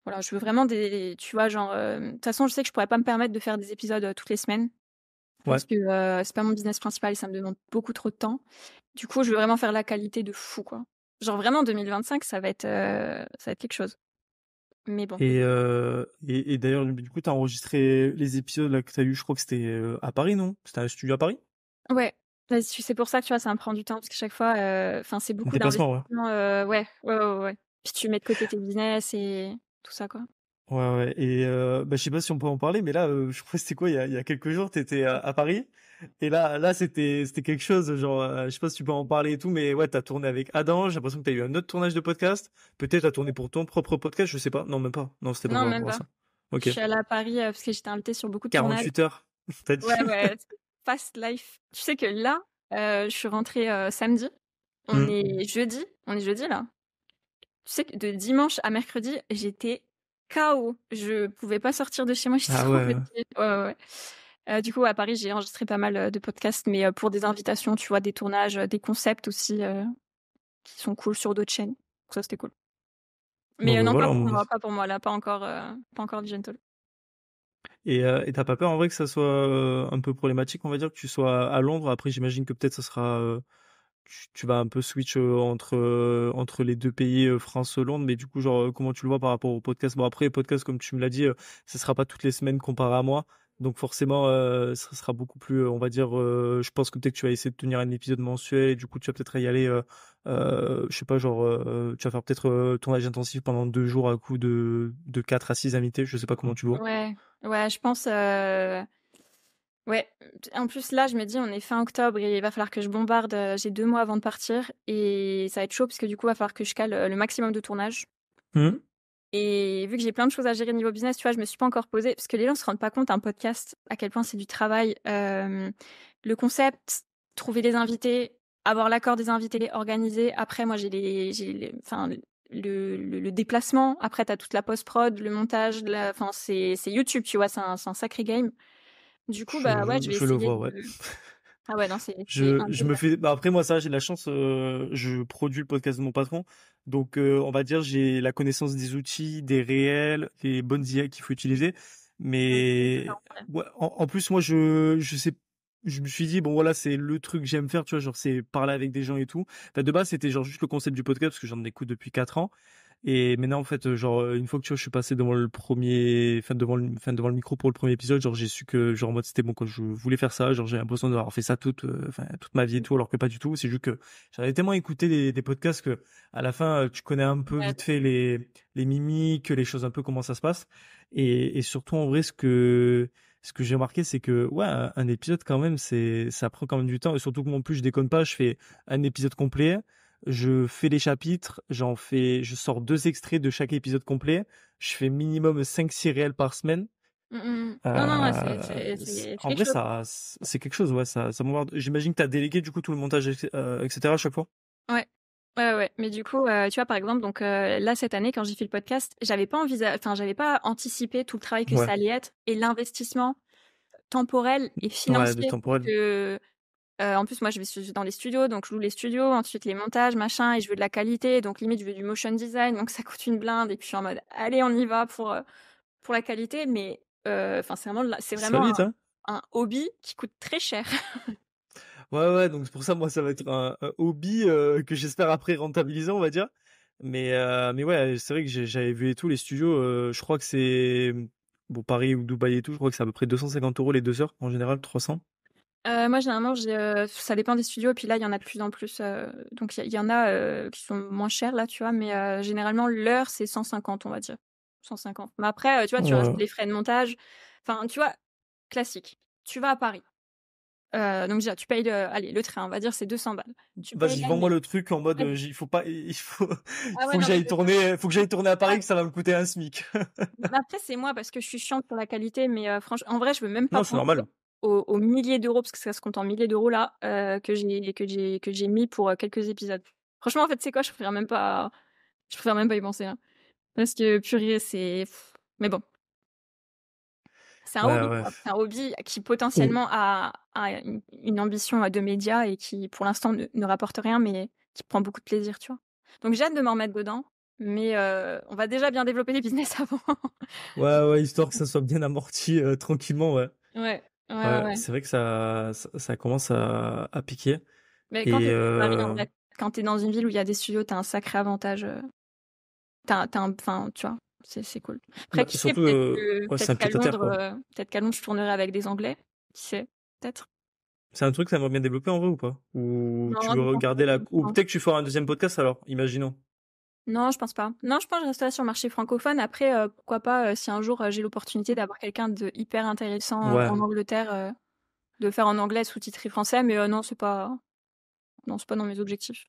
B: Voilà, je veux vraiment tu vois, genre, de toute façon, je sais que je pourrais pas me permettre de faire des épisodes toutes les semaines
A: Ouais.
B: parce que c'est pas mon business principal et ça me demande beaucoup trop de temps. Du coup, je veux vraiment faire la qualité de fou, quoi. Genre vraiment 2025, ça va être quelque chose. Mais bon.
A: Et d'ailleurs, du coup, t'as enregistré les épisodes là que t'as eu, je crois que c'était à Paris, non? C'était un studio à Paris?
B: Ouais. Bah, c'est pour ça que tu vois, ça me prend du temps parce qu'à chaque fois, enfin, c'est beaucoup
A: Déplacement, ouais.
B: d'investissement. Ouais, ouais, ouais, ouais. Puis tu mets de côté tes business et tout ça, quoi.
A: Ouais, ouais. Et bah, je sais pas si on peut en parler, mais là, je crois que c'était quoi, il y a quelques jours, t'étais à Paris. Et là, c'était quelque chose, genre, je sais pas si tu peux en parler et tout, mais ouais, t'as tourné avec Adam. J'ai l'impression que t'as eu un autre tournage de podcast. Peut-être t'as tourné pour ton propre podcast, je sais pas. Non, même pas. Non, c'était pas
B: Non,
A: par
B: même
A: rapport à
B: pas.
A: ça.
B: Je
A: Ok.
B: suis allée à Paris parce que j'étais invitée sur beaucoup de tournages.
A: 48 heures, t'as dit.
B: Ouais, ouais. Fast life. Tu sais que là, je suis rentrée samedi.
A: Hmm.
B: On est jeudi là. Tu sais que de dimanche à mercredi, j'étais KO. Je pouvais pas sortir de chez moi, j'étais
A: Ah
B: trop
A: ouais.
B: fatiguée. Ouais, ouais, ouais. Du coup, à Paris, j'ai enregistré pas mal de podcasts, mais pour des invitations, tu vois, des tournages, des concepts aussi qui sont cool sur d'autres chaînes. Donc ça, c'était cool.
A: Bon,
B: Mais
A: bah
B: non,
A: voilà.
B: pas pour moi, là, pas encore du gentle.
A: Et t'as pas peur en vrai que ça soit un peu problématique, on va dire, que tu sois à Londres. Après, j'imagine que peut-être ça sera, tu vas un peu switch entre les deux pays, France-Londres. Mais du coup, genre, comment tu le vois par rapport au podcast? Bon, après, podcast, comme tu me l'as dit, ça sera pas toutes les semaines comparé à moi. Donc forcément, ça sera beaucoup plus, on va dire, je pense que peut-être que tu vas essayer de tenir un épisode mensuel et du coup, tu vas peut-être y aller, je sais pas, genre, tu vas faire peut-être tournage intensif pendant 2 jours à coup de 4 à 6 invités. Je sais pas comment tu le vois.
B: Ouais, ouais, je pense. Ouais, en plus là, je me dis, on est fin octobre et il va falloir que je bombarde. J'ai 2 mois avant de partir et ça va être chaud parce que du coup, il va falloir que je cale le maximum de tournage.
A: Hmm.
B: Et vu que j'ai plein de choses à gérer niveau business, tu vois, je me suis pas encore posée parce que les gens se rendent pas compte un podcast à quel point c'est du travail. Le concept, trouver des invités, avoir l'accord des invités, organiser. Après, moi, enfin, le déplacement. Après, t'as toute la post-prod, le montage, enfin, c'est YouTube, tu vois, c'est un sacré game. Du coup, bah ouais, je vais
A: Je le
B: essayer
A: vois, ouais.
B: de. Ah ouais, non, c'est un
A: Je me
B: délire.
A: fais. Bah après moi ça j'ai la chance. Je produis le podcast de mon patron, donc on va dire j'ai la connaissance des outils, des réels, des bonnes IA qu'il faut utiliser.
B: Ouais.
A: Mais ouais, en plus moi je sais. Je me suis dit bon voilà c'est le truc que j'aime faire tu vois genre c'est parler avec des gens et tout. Enfin, de base c'était genre juste le concept du podcast parce que j'en écoute depuis 4 ans. Et maintenant, en fait, genre, une fois que tu vois, je suis passé devant le premier, devant le micro pour le premier épisode, genre, j'ai su que, genre, en mode, c'était bon, quoi. Je voulais faire ça. Genre, j'ai l'impression d'avoir fait ça toute ma vie et tout, alors que pas du tout. C'est juste que j'avais tellement écouté des podcasts que, à la fin, tu connais un peu
B: Ouais.
A: vite fait les mimiques, les choses un peu comment ça se passe. Et surtout, en vrai, ce que j'ai remarqué, c'est que, ouais, un épisode, quand même, ça prend quand même du temps. Et surtout que, moi, en plus, je déconne pas, je fais un épisode complet. Je fais les chapitres, je sors 2 extraits de chaque épisode complet. Je fais minimum 5-6 réels par semaine.
B: Non, non, ouais, c'est
A: En
B: quelque
A: vrai,
B: chose.
A: c'est quelque chose, ouais, ça m'emmerde. J'imagine que t'as délégué, du coup, tout le montage, etc. à chaque fois.
B: Ouais. Ouais, ouais. Mais du coup, tu vois, par exemple, donc là, cette année, quand j'ai fait le podcast, j'avais pas anticipé tout le travail que
A: Ouais.
B: ça allait être et l'investissement temporel et
A: Ouais, de
B: financier
A: temporel.
B: que en plus, moi, je vais dans les studios, donc je loue les studios, ensuite les montages, machin, et je veux de la qualité, donc limite, je veux du motion design, donc ça coûte une blinde, et puis je suis en mode, allez, on y va pour la qualité, mais enfin, c'est
A: Ça va
B: vraiment
A: vite, hein?
B: un hobby qui coûte très cher.
A: Ouais, ouais, donc c'est pour ça, moi, ça va être un hobby que j'espère après rentabiliser, on va dire. Mais ouais, c'est vrai que j'avais vu et tout, les studios, je crois que c'est, bon, Paris ou Dubaï et tout, je crois que c'est à peu près 250 € les 2 heures, en général, 300.
B: Moi, généralement, ça dépend des studios, et puis là, il y en a de plus en plus, donc il y en a qui sont moins chers, là, tu vois, mais généralement, l'heure, c'est 150, on va dire. 150. Mais après, tu vois, tu rajoutes
A: Ouais.
B: les frais de montage. Enfin, tu vois, classique. Tu vas à Paris. Donc déjà, tu payes allez, le train, on va dire, c'est 200 balles. Tu payes
A: Vas-y,
B: la
A: vends-moi
B: nuit.
A: le truc en mode,
B: Vas-y.
A: il faut pas, il
B: Ah ouais,
A: faut que
B: non, mais
A: j'aille tourner, faut que j'aille tourner à Paris,
B: ouais.
A: que ça va me coûter un SMIC.
B: Mais après, c'est moi parce que je suis chiante pour la qualité, mais franchement, en vrai, je veux même pas
A: Non, c'est
B: penser
A: normal.
B: aux milliers d'euros, parce que ça se compte en milliers d'euros là, que j'ai mis pour quelques épisodes. Franchement, en fait, c'est quoi, je préfère même pas y penser, hein. Parce que purée, mais bon, c'est un
A: Ouais,
B: hobby,
A: ouais.
B: quoi. C'est un hobby qui
A: Ou-
B: potentiellement a une ambition de média et qui, pour l'instant, ne rapporte rien, mais qui prend beaucoup de plaisir, tu vois. Donc j'ai hâte de m'en remettre dedans, mais on va déjà bien développer les business avant.
A: Ouais, ouais, histoire que ça soit bien amorti tranquillement, ouais.
B: Ouais, ouais, ouais,
A: Ouais,
B: ouais.
A: c'est vrai que ça commence à piquer.
B: Mais quand
A: Et
B: t'es sur Paris, en vrai, quand t'es dans une ville où il y a des studios, t'as un sacré avantage. Enfin, tu vois, c'est cool. Après,
A: bah,
B: qui sait,
A: surtout, ouais, c'est
B: peut-être
A: un
B: qu'à
A: pied à terre,
B: Londres,
A: quoi.
B: je tournerai avec des Anglais. Qui sait, peut-être.
A: C'est un truc que ça aimerait bien développer en vrai ou pas? Ou tu
B: Non,
A: veux
B: je pense pas.
A: regarder ou peut-être que tu feras un deuxième podcast alors, imaginons.
B: Non, je pense pas. Non, je pense que je resterai sur le marché francophone. Après, pourquoi pas, si un jour j'ai l'opportunité d'avoir quelqu'un de hyper intéressant
A: Ouais,
B: en Angleterre, de faire en anglais sous-titré français, mais non, c'est pas dans mes objectifs.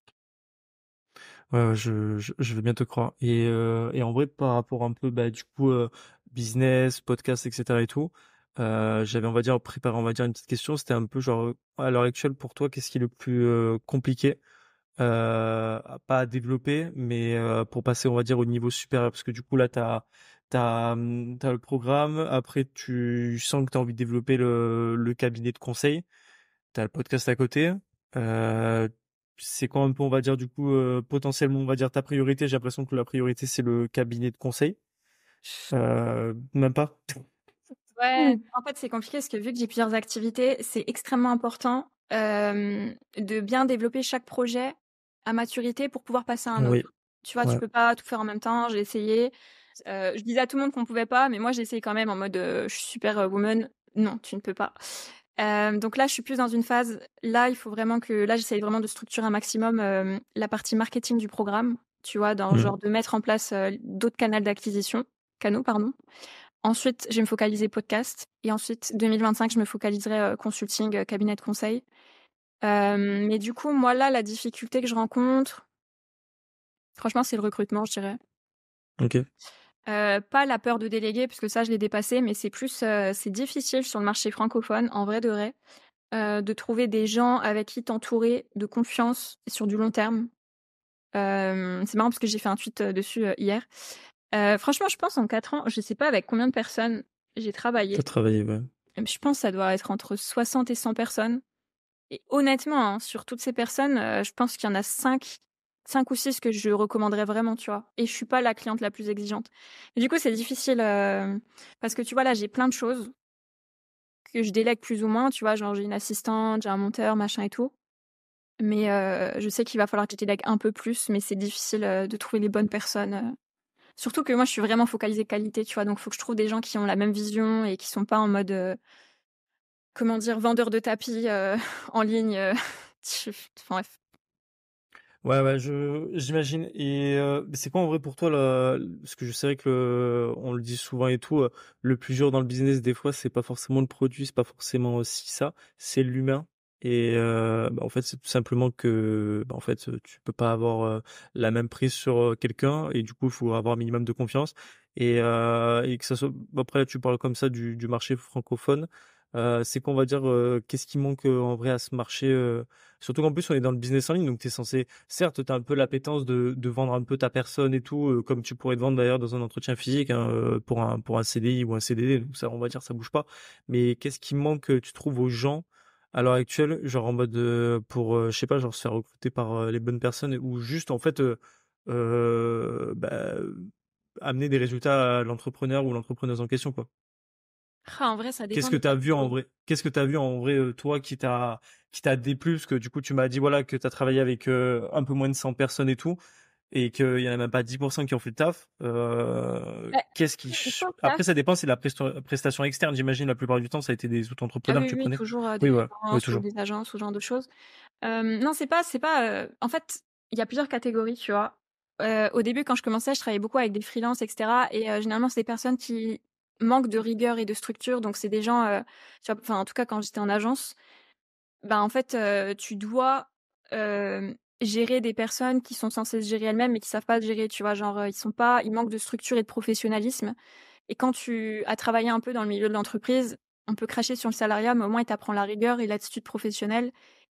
A: ouais, ouais, je veux bien te croire. Et en vrai, par rapport un peu, bah, du coup, business, podcast, etc. et tout, j'avais, on va dire, préparé, on va dire, une petite question. C'était un peu genre, à l'heure actuelle, pour toi, qu'est-ce qui est le plus compliqué, pas à développer, mais pour passer, on va dire, au niveau supérieur? Parce que du coup, là, t'as le programme. Après, tu sens que t'as envie de développer le cabinet de conseil. T'as le podcast à côté. Euh, c'est quoi un peu, on va dire, du coup, potentiellement, on va dire ta priorité. J'ai l'impression que la priorité, c'est le cabinet de conseil. Même pas.
B: Ouais, en fait, c'est compliqué parce que vu que j'ai plusieurs activités, c'est extrêmement important de bien développer chaque projet à maturité pour pouvoir passer à un
A: Oui,
B: autre. Tu vois, tu
A: ouais.
B: peux pas tout faire en même temps. J'ai essayé. Je disais à tout le monde qu'on pouvait pas, mais moi j'ai essayé quand même en mode je suis super woman. Non, tu ne peux pas. Donc là, je suis plus dans une phase. Là, il faut vraiment que là, j'essaye vraiment de structurer un maximum la partie marketing du programme. Tu vois, dans le
A: Mm.
B: genre de mettre en place d'autres canaux, pardon. Ensuite, je vais me focaliser podcast. Et ensuite, 2025, je me focaliserai consulting, cabinet de conseil. Mais du coup, moi, là, la difficulté que je rencontre, franchement, c'est le recrutement, je dirais.
A: Ok.
B: Pas la peur de déléguer, parce que ça, je l'ai dépassé, mais c'est plus, c'est difficile sur le marché francophone, en vrai de vrai, de trouver des gens avec qui t'entourer de confiance sur du long terme. C'est marrant parce que j'ai fait un tweet dessus hier. Franchement, je pense en 4 ans, je sais pas avec combien de personnes j'ai
A: T'as
B: travaillé.
A: travaillé, ouais.
B: Je pense que ça doit être entre 60 et 100 personnes. Et honnêtement, hein, sur toutes ces personnes, je pense qu'il y en a 5 ou 6 que je recommanderais vraiment, tu vois. Et je suis pas la cliente la plus exigeante. Et du coup, c'est difficile parce que tu vois, là, j'ai plein de choses que je délègue plus ou moins, tu vois, genre j'ai une assistante, j'ai un monteur, machin et tout. Mais je sais qu'il va falloir que je délègue un peu plus, mais c'est difficile, de trouver les bonnes personnes, Surtout que moi, je suis vraiment focalisée qualité, tu vois? Donc faut que je trouve des gens qui ont la même vision et qui sont pas en mode, comment dire? Vendeur de tapis, en ligne, tu enfin bref.
A: Ouais, ouais, j'imagine. Et c'est quoi en vrai pour toi là? Parce que je sais que on le dit souvent et tout, le plus dur dans le business des fois, c'est pas forcément le produit, c'est pas forcément aussi ça, c'est l'humain. Et en fait, c'est tout simplement que en fait, tu peux pas avoir la même prise sur quelqu'un et du coup, il faut avoir un minimum de confiance. Et que ça soit après là, tu parles comme ça du marché francophone. C'est qu'on va dire qu'est-ce qui manque en vrai à ce marché surtout qu'en plus on est dans le business en ligne, donc tu es censé, certes, tu as un peu l'appétence de vendre un peu ta personne et tout, comme tu pourrais te vendre d'ailleurs dans un entretien physique hein, pour un CDI ou un CDD, donc ça, on va dire, ça bouge pas. Mais qu'est-ce qui manque, tu trouves, aux gens à l'heure actuelle, genre en mode pour, je sais pas, genre se faire recruter par les bonnes personnes ou juste en fait bah, amener des résultats à l'entrepreneur ou l'entrepreneuse en question, quoi.
B: Ah, en vrai, ça
A: Qu'est-ce
B: dépend
A: que
B: des
A: tu as vu en
B: catégories.
A: vrai? Qu'est-ce que tu as vu en vrai, toi, qui t'a déplu? Parce que du coup, tu m'as dit voilà, que tu as travaillé avec un peu moins de 100 personnes et tout, et qu'il y en a même pas 10% qui ont fait le taf.
B: Bah,
A: Qu'est-ce qui...
B: je pense
A: Après, ça dépend, c'est de la prestation externe, j'imagine, la plupart du temps, ça a été des
B: ah
A: auto-entrepreneurs
B: oui,
A: que tu
B: oui,
A: prenais.
B: toujours, des
A: Oui, voilà. Oui,
B: freelances ou
A: toujours.
B: des agences ou ce genre de choses. Non, c'est pas, en fait, il y a plusieurs catégories, tu vois? Au début, quand je commençais, je travaillais beaucoup avec des freelances et cetera et généralement, c'est des personnes qui manquent de rigueur et de structure, donc c'est des gens, tu vois? Enfin, en tout cas, quand j'étais en agence, bah, en fait, tu dois, gérer des personnes qui sont censées se gérer elles-mêmes, mais qui savent pas se gérer, tu vois? Genre, ils manquent de structure et de professionnalisme et quand tu as travaillé un peu dans le milieu de l'entreprise, on peut cracher sur le salariat, mais au moins, il t'apprend la rigueur et l'attitude professionnelle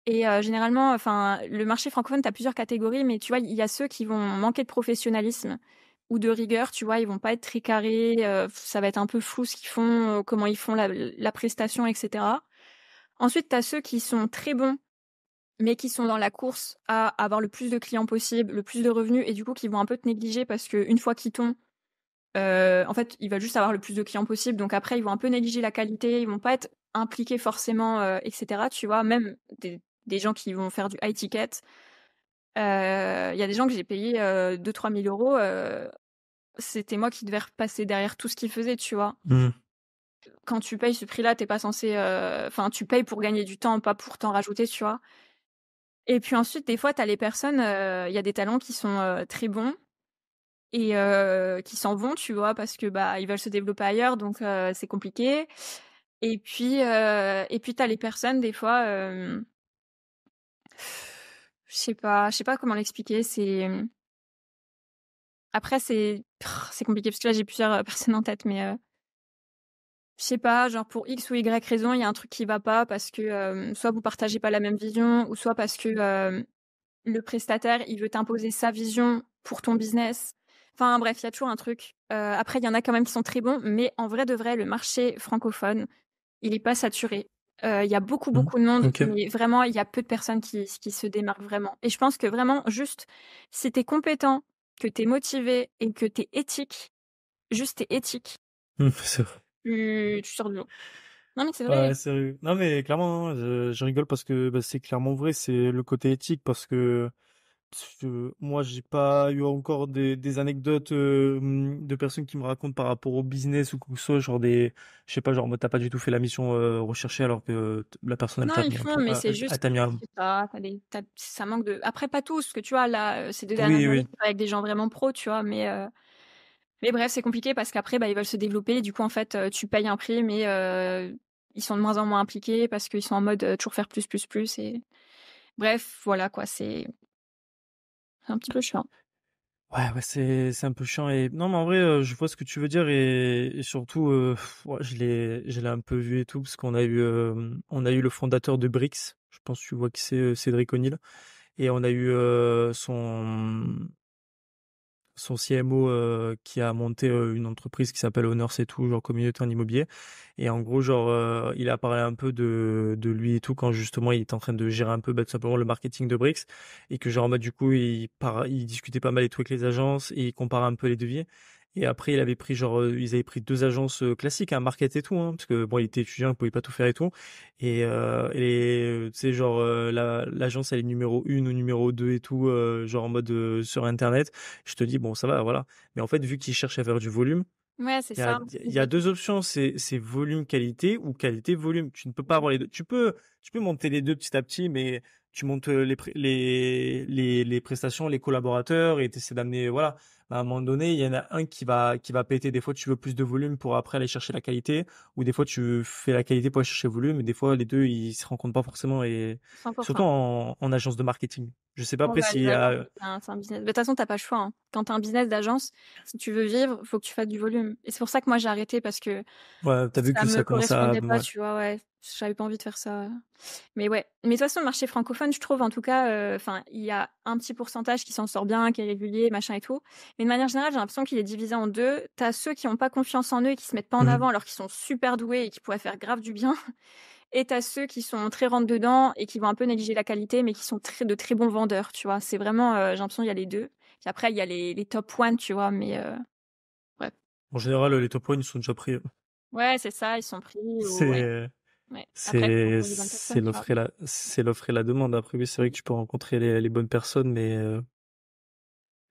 B: et généralement, enfin, le marché francophone, tu as plusieurs catégories, mais tu vois, il y a ceux qui vont manquer de professionnalisme ou de rigueur, tu vois? Ils vont pas être très carrés, ça va être un peu flou ce qu'ils font, comment ils font la prestation et cetera. Ensuite, tu as ceux qui sont très bons, mais qui sont dans la course à avoir le plus de clients possible, le plus de revenus et du coup, qui vont un peu te négliger parce qu'une fois qu'ils t'ont, en fait, ils veulent juste avoir le plus de clients possible, donc après, ils vont un peu négliger la qualité, ils vont pas être impliqués forcément, et cetera, tu vois? Même des gens qui vont faire du high ticket, il y a des gens que j'ai payés, 2 000-3 000 €, c'était moi qui devais repasser derrière tout ce qu'ils faisaient, tu vois?
A: Mhm.
B: Quand tu payes ce prix-là, tu es pas censé, enfin, tu payes pour gagner du temps, pas pour t'en rajouter, tu vois? Et puis ensuite, des fois, tu as les personnes, il y a des talents qui sont, très bons et qui s'en vont, tu vois? Parce que, bah, ils veulent se développer ailleurs, donc c'est compliqué. Et puis tu as les personnes, des fois, je sais pas comment l'expliquer. Après c'est compliqué parce que là, j'ai plusieurs, personnes en tête, mais je sais pas, genre pour X ou Y raison, il y a un truc qui va pas parce que, soit vous partagez pas la même vision ou soit parce que, le prestataire, il veut t'imposer sa vision pour ton business. Enfin bref, il y a toujours un truc. Après, il y en a quand même qui sont très bons, mais en vrai de vrai, le marché francophone, il est pas saturé. Il y a beaucoup,
A: Mhm.
B: beaucoup de monde,
A: Ok.
B: mais vraiment, il y a peu de personnes qui se démarquent vraiment. Et je pense que vraiment, juste, si tu es compétent, que tu es motivé et que tu es éthique, juste tu es éthique,
A: C'est vrai.
B: tu sors du lot. Non mais c'est
A: Ouais,
B: vrai.
A: sérieux. Non, mais clairement, hein, je rigole parce que bah, c'est clairement vrai, c'est le côté éthique parce que moi, j'ai pas eu encore des anecdotes de personnes qui me racontent par rapport au business ou quoi que ce soit, genre je sais pas, genre, moi, t'as pas du tout fait la mission recherchée alors que la personne, elle
B: Non,
A: t'a
B: ils
A: mis
B: font, mais c'est
A: elle
B: juste
A: t'a
B: que
A: mis un...
B: je sais pas, ça manque de après pas tous, parce que tu vois là, ces 2 dernières
A: Oui,
B: années,
A: oui.
B: je travaille avec des gens vraiment pros, tu vois? Mais bref, c'est compliqué parce qu'après, bah, ils veulent se développer et du coup, en fait, tu payes un prix, mais ils sont de moins en moins impliqués parce qu'ils sont en mode, toujours faire plus, plus, plus et bref, voilà quoi, c'est un petit peu chiant.
A: Ouais, ouais, c'est un peu chiant et non, mais en vrai, je vois ce que tu veux dire et surtout, ouais, je l'ai un peu vu et tout parce qu'on a eu le fondateur de Brix. Je pense que tu vois qui c'est, Cédric O'Neill. Et on a eu son CMO qui a monté une entreprise qui s'appelle Honors et tout, genre communauté en immobilier. Et en gros, genre, il a parlé un peu de lui et tout quand justement il était en train de gérer un peu bah, tout simplement le marketing de Brix. Et que genre, en mode, du coup, il discutait pas mal et tout avec les agences et il comparait un peu les devis. Et après, il avait pris genre, ils avaient pris deux agences classiques, hein, market et tout, hein, parce que bon, il était étudiant, il pouvait pas tout faire et tout. Tu sais, genre, l'agence, elle est numéro une ou numéro 2 et tout, genre en mode sur Internet. Je te dis, bon, ça va, voilà. Mais en fait, vu qu'il cherche à faire du volume,
B: Ouais, c'est
A: il y a,
B: ça.
A: il y a deux options, c'est volume qualité ou qualité volume. Tu ne peux pas avoir les deux. Tu peux monter les deux petit à petit, mais tu montes les prestations, les collaborateurs et tu essaies d'amener, voilà. À un moment donné, il y en a un qui va péter. Des fois, tu veux plus de volume pour après aller chercher la qualité, ou des fois, tu fais la qualité pour aller chercher le volume, et des fois, les deux, ils se rencontrent pas forcément, et surtout
B: 100%.
A: en agence de marketing. Je sais pas
B: Ouais,
A: après
B: les
A: s'il y
B: agences,
A: a,
B: c'est un business. Mais de toute façon, t'as pas le choix, hein. Quand t'as un business d'agence, si tu veux vivre, faut que tu fasses du volume. Et c'est pour ça que moi, j'ai arrêté parce que
A: ouais, t'as vu
B: ça
A: que
B: me
A: ça commence à,
B: correspondait pas,
A: ouais.
B: tu vois, ouais. J'avais pas envie de faire ça. Mais ouais. Mais de toute façon, le marché francophone, je trouve, en tout cas, enfin, il y a un petit pourcentage qui s'en sort bien, qui est régulier, machin et tout. Mais de manière générale, j'ai l'impression qu'il est divisé en deux. T'as ceux qui ont pas confiance en eux et qui se mettent pas en avant
A: Mhm.
B: alors qu'ils sont super doués et qui pourraient faire grave du bien. Et t'as ceux qui sont très rentre dedans et qui vont un peu négliger la qualité, mais qui sont de très bons vendeurs, tu vois. C'est vraiment, j'ai l'impression, il y a les deux. Puis après, il y a les top one, tu vois, mais bref.
A: En général, les top 1, ils sont déjà pris.
B: Ouais, c'est ça, ils sont pris ou ouais.
A: C'est,
B: Ouais. Après, il faut
A: c'est,
B: rencontrer les bonnes
A: c'est
B: personnes, tu vois.
A: l'offre et la demande. Après, oui, c'est vrai
B: Mm.
A: que tu peux rencontrer les bonnes personnes, mais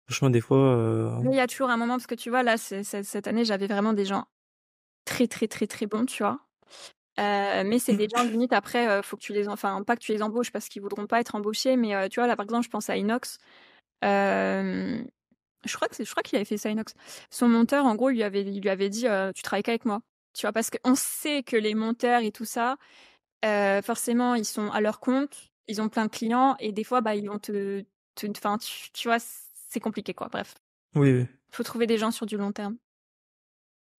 A: franchement, des fois,
B: Mais il y a toujours un moment, parce que tu vois, là, cette année, j'avais vraiment des gens très, très, très, très bons, tu vois. Mais c'est des gens, limite, après, faut que tu les, enfin, pas que tu les embauches parce qu'ils voudront pas être embauchés, mais tu vois, là, par exemple, je pense à Inox. Euh, je crois qu'il avait fait ça, Inox. Son monteur, en gros, il lui avait dit, tu travailles qu'avec moi. Tu vois, parce qu'on sait que les monteurs et tout ça, forcément, ils sont à leur compte, ils ont plein de clients, et des fois, bah, ils vont enfin, tu vois, c'est compliqué, quoi. Bref.
A: oui, oui.
B: Faut trouver des gens sur du long terme.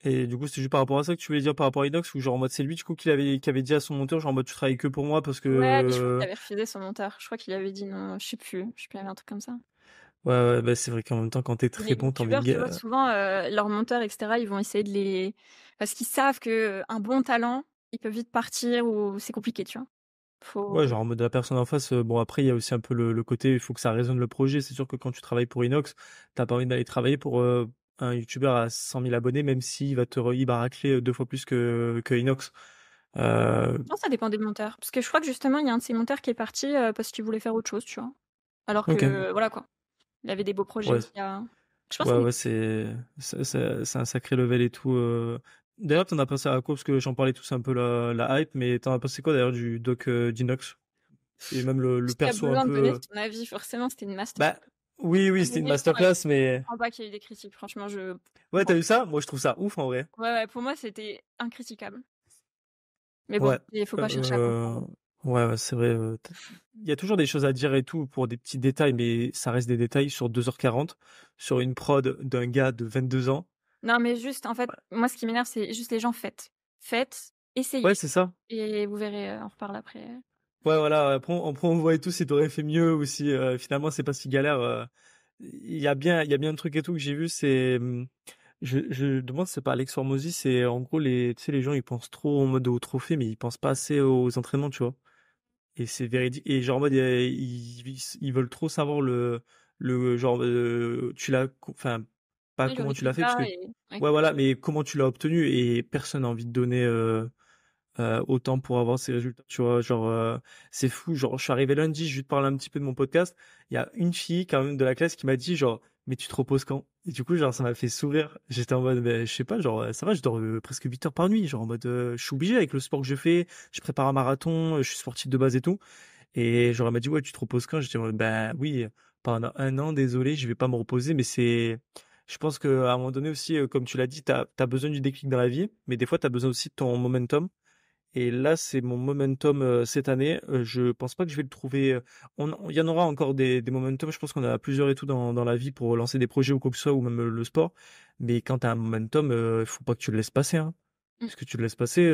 A: Et du coup, c'est juste par rapport à ça que tu voulais dire par rapport à Inox, ou genre en mode c'est lui du coup qui avait dit à son monteur, genre en mode tu travailles que pour moi parce
B: Ouais, mais je crois qu'il
A: que
B: avait refusé son monteur. Je crois qu'il avait dit non, je sais plus, il y avait un truc comme ça.
A: ouais, ouais, bah c'est vrai qu'en même temps quand t'es
B: Les
A: très bon, t'as envie de
B: youtubeurs, tu vois, souvent, leurs monteurs, etc., ils vont essayer de les... Parce qu'ils savent que un bon talent, il peut vite partir ou c'est compliqué, tu vois.
A: ouais,
B: Faut...
A: genre en mode la personne en face. Bon après il y a aussi un peu le côté, il faut que ça résonne le projet. C'est sûr que quand tu travailles pour Inox, t'as pas envie d'aller travailler pour un youtubeur à 100 000 abonnés, même s'il il va racler deux fois plus que Inox. Euh,
B: Non, ça dépend des monteurs. Parce que je crois que justement, il y a un de ces monteurs qui est parti parce qu'il voulait faire autre chose, tu vois. Alors
A: ok.
B: que, voilà quoi. Il avait des beaux projets.
A: Ouais,
B: Je pense
A: ouais,
B: qu'il
A: ouais, c'est un sacré level et tout. D'ailleurs, t'en as pensé à quoi? Parce que j'en parlais tous un peu la hype, mais t'en as pensé quoi d'ailleurs du doc d'Inox? Et même le
B: y a
A: perso un
B: besoin de donner
A: peu.
B: ton avis, forcément, c'était une masterclass.
A: Bah, oui, oui,
B: Pas de
A: c'était une
B: l'émission, et
A: masterclass,
B: je
A: mais.
B: comprends pas qu'il y ait eu des critiques. Franchement, je...
A: Ouais,
B: Bon.
A: t'as vu ça? Moi, je trouve ça ouf en vrai.
B: Ouais, ouais, pour moi, c'était incritiquable. Mais bon,
A: Ouais.
B: il faut pas chercher à
A: Euh,
B: comprendre.
A: Ouais, ouais, c'est vrai. Il y a toujours des choses à dire et tout pour des petits détails, mais ça reste des détails sur 2h40, sur une prod d'un gars de 22 ans.
B: Non, mais juste, en fait, moi, ce qui m'énerve, c'est juste les gens faites. Faites,
A: Ouais,
B: essayez.
A: c'est ça.
B: Et vous verrez, on reparle après.
A: Ouais, voilà, après on voit et tout si t'aurais fait mieux ou si finalement c'est pas si galère. Il y a bien un truc et tout que j'ai vu, c'est, je demande si c'est pas Alex Hormozy, c'est en gros tu sais, les gens ils pensent trop en mode au trophée, mais ils pensent pas assez aux entraînements, tu vois. Et c'est véridique. Et genre en mode, ils veulent trop savoir le genre, enfin, pas
B: Oui, le
A: comment tu l'as fait, parce
B: résultat
A: que,
B: et... ouais.
A: ouais, voilà, mais comment tu l'as obtenu et personne n'a envie de donner, autant pour avoir ces résultats, tu vois, genre c'est fou, genre je suis arrivé lundi, je vais te parler un petit peu de mon podcast, il y a une fille quand même de la classe qui m'a dit genre mais tu te reposes quand? Et du coup genre ça m'a fait sourire, j'étais en mode je sais pas, genre ça va, je dors presque 8 heures par nuit, genre en mode je suis obligé avec le sport que je fais, je prépare un marathon, je suis sportif de base et tout, et genre elle m'a dit ouais tu te reposes quand? J'étais en mode ben oui, pendant un an, désolé, je vais pas me reposer, mais je pense que à un moment donné aussi, comme tu l'as dit, t'as besoin du déclic dans la vie, mais des fois t'as besoin aussi de ton momentum. Et là, c'est mon momentum cette année. Je pense pas que je vais le trouver. Il y en aura encore des momentum. Je pense qu'on a plusieurs et tout dans la vie pour lancer des projets ou quoi que ce soit, ou même le sport. Mais quand tu as un momentum, il faut pas que tu le laisses passer, hein.
B: Mm.
A: Parce que tu le laisses passer,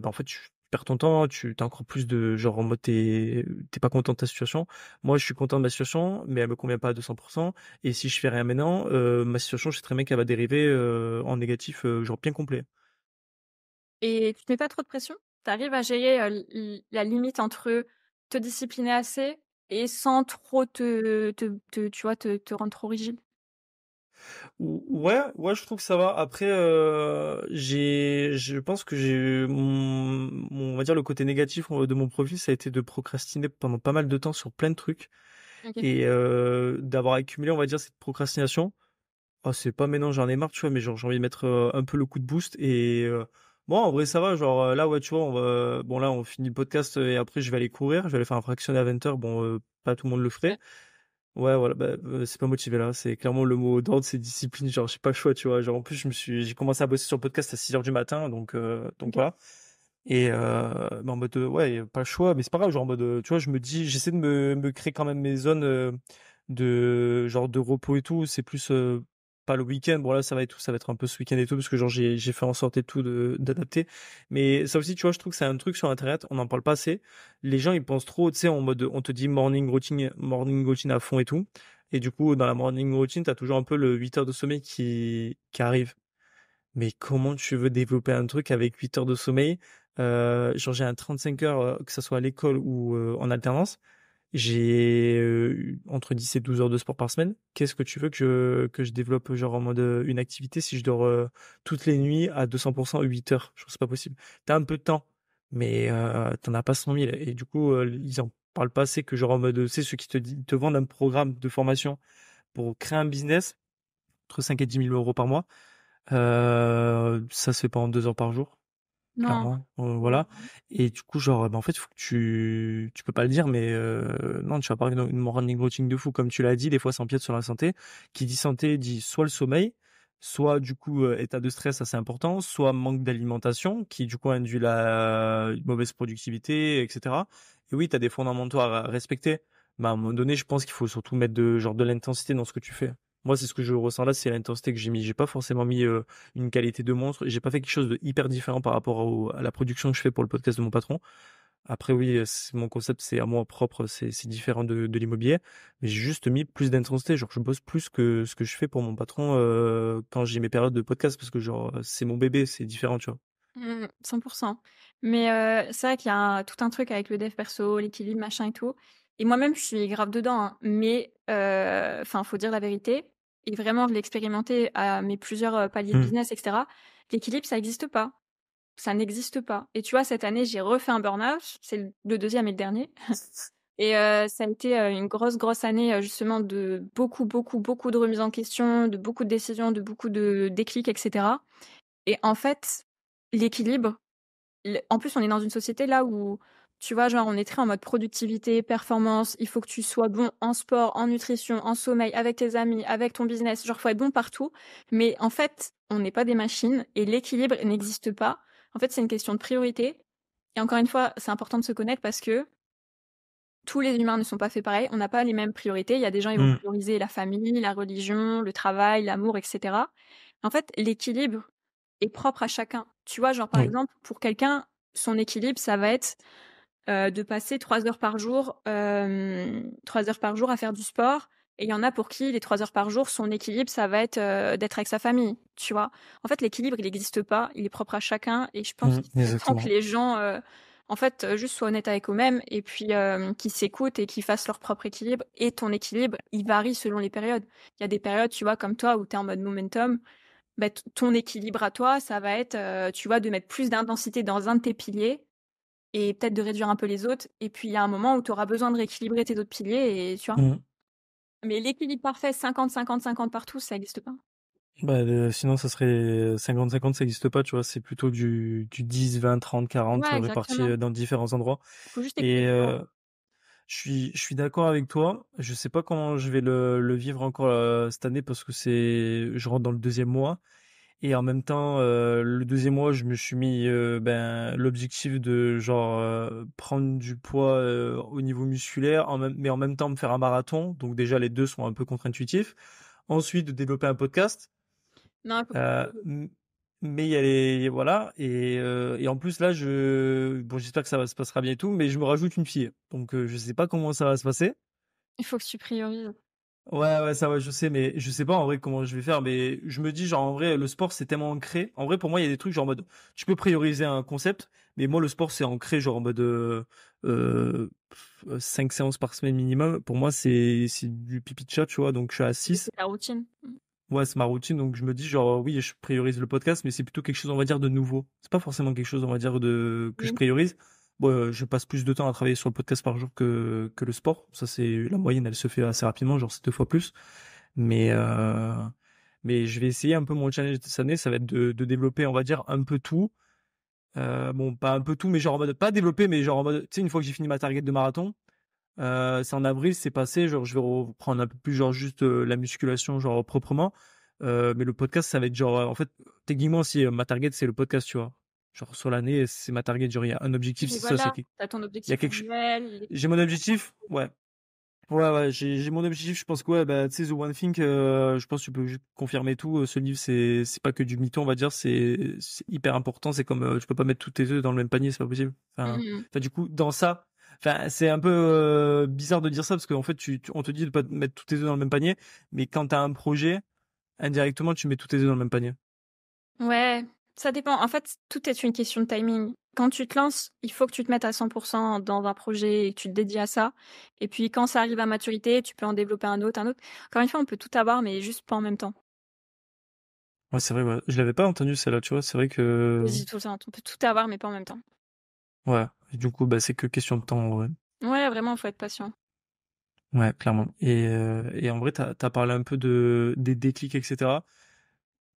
A: bah, en fait, tu perds ton temps. Tu as encore plus de genre en mode t'es pas content de ta situation. Moi, je suis content de ma situation, mais elle me convient pas à 200%. Et si je fais rien maintenant, ma situation, je sais très bien qu'elle va dériver en négatif, genre bien complet.
B: Et tu te mets pas trop de pression? Tu arrives à gérer la limite entre te discipliner assez et sans trop tu vois, te rendre trop rigide?
A: Ouais, ouais, je trouve que ça va. Après, je pense que j'ai on va dire le côté négatif de mon profil, ça a été de procrastiner pendant pas mal de temps sur plein de trucs
B: OK.
A: et d'avoir accumulé, on va dire, cette procrastination. Oh, c'est pas maintenant, j'en ai marre, tu vois, mais genre j'ai envie de mettre un peu le coup de boost et bon, en vrai, ça va. Genre là, ouais, tu vois, bon là, on finit le podcast et après, je vais aller courir, je vais aller faire un fractionné à 20h. Bon, pas tout le monde le ferait.
B: OK.
A: Ouais, voilà, bah, c'est pas motivé là, c'est clairement le mot d'ordre, c'est discipline, genre j'ai pas le choix, tu vois. Genre en plus j'ai commencé à bosser sur le podcast à 6h du matin, donc
B: OK.
A: voilà. Et mais en mode ouais, pas le choix, mais c'est pas grave, genre en mode tu vois, je me dis, j'essaie de me créer quand même mes zones de genre de repos et tout, c'est plus pas le week-end, bon là ça va être un peu ce week-end et tout, parce que genre j'ai fait en sorte et tout d'adapter. Mais ça aussi, tu vois, je trouve que c'est un truc sur Internet, on n'en parle pas assez. Les gens ils pensent trop, tu sais, en mode on te dit morning routine à fond et tout. Et du coup, dans la morning routine, t'as toujours un peu le 8 heures de sommeil qui arrive. Mais comment tu veux développer un truc avec 8 heures de sommeil? Genre j'ai un 35 heures, que ça soit à l'école ou en alternance. J'ai entre 10 et 12 heures de sport par semaine. Qu'est-ce que tu veux que je développe genre en mode une activité si je dors toutes les nuits à 200% 8 heures? Je trouve que c'est pas possible. T'as un peu de temps, mais t'en as pas 100 000. Et du coup, ils en parlent pas assez que genre en mode, c'est ceux qui te vendent un programme de formation pour créer un business entre 5 et 10 000 euros par mois. Ça se fait pas en 2 heures par jour,
B: Non.
A: clairement. Voilà. Et du coup, genre, bah, en fait, il faut que tu peux pas le dire, mais non, tu vas pas avoir une morning routine de fou, comme tu l'as dit, des fois, ça empiète sur la santé. Qui dit santé dit soit le sommeil, soit du coup, état de stress assez important, soit manque d'alimentation, qui du coup induit une mauvaise productivité, etc. Et oui, tu as des fondamentaux à respecter. Bah, à un moment donné, je pense qu'il faut surtout mettre genre de l'intensité dans ce que tu fais. Moi, c'est ce que je ressens là, c'est l'intensité que j'ai mis. J'ai pas forcément mis une qualité de monstre. J'ai pas fait quelque chose de hyper différent par rapport à la production que je fais pour le podcast de mon patron. Après, oui, mon concept, c'est à moi propre, c'est différent de l'immobilier. Mais j'ai juste mis plus d'intensité. Genre, je bosse plus que ce que je fais pour mon patron quand j'ai mes périodes de podcast parce que, genre, c'est mon bébé, c'est différent, tu vois.
B: 100%. Mais c'est vrai qu'il y a tout un truc avec le dev perso, l'équilibre, machin et tout. Et moi-même, je suis grave dedans, hein. Mais enfin, faut dire la vérité. Et vraiment, je l'ai expérimenté à mes plusieurs paliers de
A: Hmm.
B: business, etc. L'équilibre, ça n'existe pas. Ça n'existe pas. Et tu vois, cette année, j'ai refait un burn-out. C'est le deuxième et le dernier. Et ça a été une grosse année, justement, de beaucoup, beaucoup, beaucoup de remises en question, de beaucoup de décisions, de beaucoup de déclics, etc. Et en fait, l'équilibre, en plus, on est dans une société là où, tu vois, genre, on est très en mode productivité, performance. Il faut que tu sois bon en sport, en nutrition, en sommeil, avec tes amis, avec ton business. Genre, faut être bon partout. Mais en fait, on n'est pas des machines et l'équilibre n'existe pas. En fait, c'est une question de priorité. Et encore une fois, c'est important de se connaître parce que tous les humains ne sont pas faits pareil. On n'a pas les mêmes priorités. Il y a des gens, ils vont
A: Hmm.
B: prioriser la famille, la religion, le travail, l'amour, etc. En fait, l'équilibre est propre à chacun. Tu vois, genre par
A: Oui.
B: exemple, pour quelqu'un, son équilibre, ça va être de passer 3 heures par jour, 3 heures par jour à faire du sport. Et il y en a pour qui les 3 heures par jour, son équilibre, ça va être d'être avec sa famille. Tu vois. En fait, l'équilibre, il n'existe pas. Il est propre à chacun. Et je pense
A: Hmm.
B: qu'il faut vraiment que
A: Exactement.
B: les gens, en fait, juste soient honnêtes avec eux-mêmes et puis qu'ils s'écoutent et qu'ils fassent leur propre équilibre. Et ton équilibre, il varie selon les périodes. Il y a des périodes, tu vois, comme toi, où tu es en mode momentum. Bah, ton équilibre à toi, ça va être, tu vois, de mettre plus d'intensité dans un de tes piliers et peut-être de réduire un peu les autres. Et puis, il y a un moment où tu auras besoin de rééquilibrer tes autres piliers et tu vois.
A: Hmm.
B: Mais l'équilibre parfait, 50-50-50 partout, ça n'existe pas.
A: Bah, sinon, ça serait 50-50, ça n'existe pas, tu vois. C'est plutôt du 10, 20, 30, 40
B: Ouais,
A: répartis
B: exactement.
A: dans différents endroits.
B: Il faut juste écouter
A: Et
B: tes corps.
A: je suis d'accord avec toi. Je sais pas comment je vais le vivre encore cette année parce que je rentre dans le deuxième mois. Et en même temps, le deuxième mois, je me suis mis l'objectif de genre prendre du poids au niveau musculaire, mais en même temps me faire un marathon. Donc déjà, les deux sont un peu contre-intuitifs. Ensuite, de développer un podcast.
B: Non, il faut que
A: Euh, m- mais il y a les voilà et en plus là bon j'espère que ça va se passera bien et tout mais je me rajoute une fille donc je sais pas comment ça va se passer.
B: tu priorises.
A: Ouais, ça va, je sais, mais je sais pas en vrai comment je vais faire, mais je me dis genre en vrai le sport c'est tellement ancré. En vrai pour moi il y a des trucs genre en mode tu peux prioriser un concept, mais moi le sport c'est ancré genre en mode 5 séances par semaine minimum. Pour moi c'est du pipi de chat, tu vois, donc je suis à
B: Oui,
A: 6.
B: c'est ta routine.
A: ouais, c'est ma routine, donc je me dis genre oui, je priorise le podcast, mais c'est plutôt quelque chose, on va dire, de nouveau. C'est pas forcément quelque chose, on va dire, que je
B: Mmh.
A: priorise. Bon, je passe plus de temps à travailler sur le podcast par jour que le sport. Ça, c'est la moyenne, elle se fait assez rapidement, genre c'est 2 fois plus. Mais je vais essayer un peu mon challenge de cette année, ça va être de développer, on va dire, un peu tout. Bon, pas un peu tout, mais genre en mode pas développer, mais genre en mode, tu sais, une fois que j'ai fini ma target de marathon. C'est en avril, c'est passé. Genre, je vais reprendre un peu plus, genre, juste la musculation, genre, proprement. Mais le podcast, ça va être genre, en fait, techniquement, si ma target, c'est le podcast, tu vois. Genre, sur l'année, c'est ma target. Genre, il y a un objectif,
B: Mais
A: c'est ça, c'est
B: voilà,
A: qu'il
B: tu as ton
A: y a
B: objectif
A: quelque chose.
B: annuel, les
A: J'ai mon objectif, ouais. Ouais, ouais, j'ai mon objectif. Je pense que, ouais, bah, tu sais, The One Thing, je pense que tu peux juste confirmer tout. Ce livre, c'est pas que du mytho, on va dire. C'est hyper important. C'est comme, tu peux pas mettre tous tes œufs dans le même panier, c'est pas possible.
B: mmh mh.
A: Du coup, dans ça, c'est un peu bizarre de dire ça parce qu'en fait, on te dit de pas mettre tous tes œufs dans le même panier, mais quand t'as un projet, indirectement, tu mets tous tes œufs dans le même panier.
B: Ouais, ça dépend. En fait, tout est une question de timing. Quand tu te lances, il faut que tu te mettes à 100% dans un projet et que tu te dédies à ça. Et puis quand ça arrive à maturité, tu peux en développer un autre, un autre. Encore une fois, on peut tout avoir, mais juste pas en même temps.
A: Ouais, c'est vrai, ouais. Je l'avais pas entendu celle-là, tu vois. C'est vrai que,
B: Vas-y, tout ça, on peut tout avoir, mais pas en même temps.
A: ouais. Et du coup, bah, c'est que question de temps, ouais.
B: Ouais, vraiment, il faut être patient.
A: Ouais, clairement. Et en vrai, t'as parlé un peu des déclics, etc.,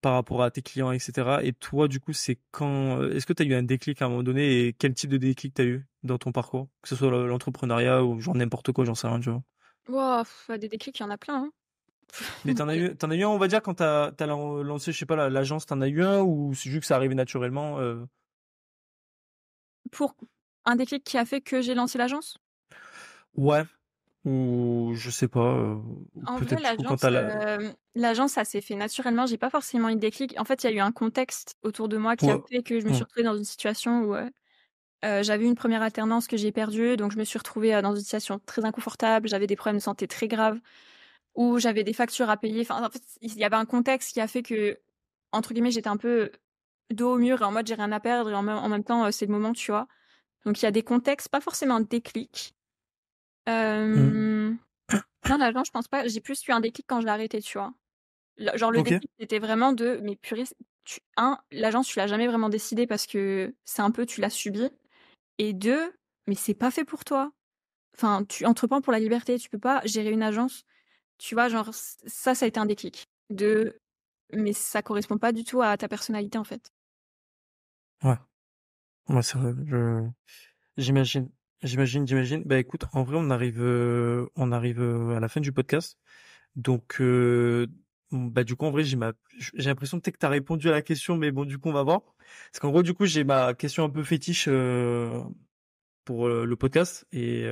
A: par rapport à tes clients, etc. Et toi, du coup, c'est quand, est-ce que t'as eu un déclic à un moment donné et quel type de déclic t'as eu dans ton parcours? Que ce soit l'entrepreneuriat ou genre n'importe quoi, j'en sais rien, tu vois.
B: Wow, des déclics, il y en a plein, hein.
A: Mais t'en as eu un, on va dire, quand t'as lancé, je sais pas, l'agence, t'en as eu un ou c'est juste que ça arrivait naturellement,
B: Pour un déclic qui a fait que j'ai lancé l'agence?
A: ouais, ou je sais pas, ou
B: En vrai,
A: peut-être du coup quand t'as la,
B: l'agence, ça s'est fait naturellement. J'ai pas forcément eu de déclic. En fait, il y a eu un contexte autour de moi qui a
A: ouais,
B: fait que je me suis
A: ouais.
B: retrouvée dans une situation où, j'avais une première alternance que j'ai perdue, donc je me suis retrouvée, dans une situation très inconfortable. J'avais des problèmes de santé très graves, où j'avais des factures à payer. Enfin, en fait, il y avait un contexte qui a fait que, entre guillemets, «j'étais un peu dos au mur» et en mode: «J'ai rien à perdre» et en même temps, c'est le moment, tu vois? Donc il y a des contextes, pas forcément un déclic.
A: Hmm.
B: Hem, non, l'agence, je pense pas. J'ai plus eu un déclic quand je l'ai arrêté, tu vois? Genre le
A: Ok.
B: déclic, c'était vraiment de: «Mais purée, l'agence, tu l'as jamais vraiment décidé parce que c'est un peu tu l'as subi et 2 mais c'est pas fait pour toi. Enfin, tu entreprends pour la liberté, tu peux pas gérer une agence». Tu vois? Genre ça a été un déclic de: «Mais ça correspond pas du tout à ta personnalité, en fait».
A: Ouais, ouais, c'est vrai. J'imagine, j'imagine. Bah écoute, en vrai, on arrive à la fin du podcast. Donc, bah du coup, en vrai, j'ai l'impression peut-être que t'as répondu à la question, mais bon, du coup, on va voir. Parce qu'en gros, du coup, j'ai ma question un peu fétiche pour le podcast et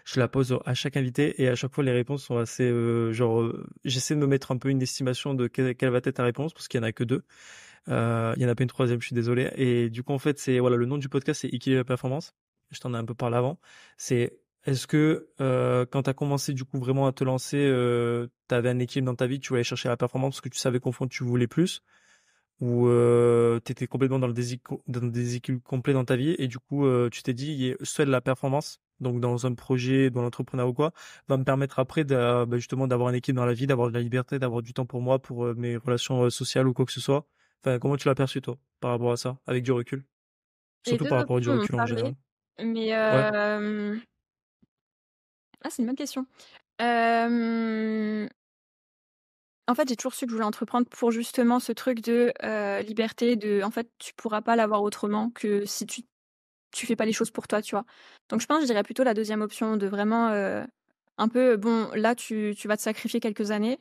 A: je la pose à chaque invité et à chaque fois, les réponses sont assez genre, j'essaie de me mettre un peu une estimation de quelle va être ta réponse parce qu'il y en a que deux. Il y en a pas une troisième, je suis désolé. Et du coup, en fait, c'est voilà, le nom du podcast, c'est Équilibre la performance. Je t'en ai un peu parlé avant. C'est est-ce que quand tu as commencé du coup vraiment à te lancer, tu avais un équilibre dans ta vie, tu voulais chercher la performance parce que tu savais qu'au fond tu voulais plus, ou tu étais complètement dans le déséquilibre complet dans ta vie et du coup tu t'es dit seule la performance, donc dans un projet, dans l'entrepreneuriat ou quoi, va me permettre après bah, justement d'avoir un équilibre dans la vie, d'avoir de la liberté, d'avoir du temps pour moi, pour mes relations sociales ou quoi que ce soit. Enfin, comment tu l'as perçu toi par rapport à ça, avec du recul?
B: Les
A: Surtout
B: 2
A: par rapport à du
B: options m'ont
A: recul en
B: parlé,
A: général.
B: mais
A: Ouais.
B: c'est une bonne question. Hem En fait, j'ai toujours su que je voulais entreprendre pour justement ce truc de, liberté, de en fait, tu pourras pas l'avoir autrement que si tu fais pas les choses pour toi, tu vois? Donc je pense, je dirais plutôt la deuxième option de vraiment, un peu, bon, là, tu vas te sacrifier quelques années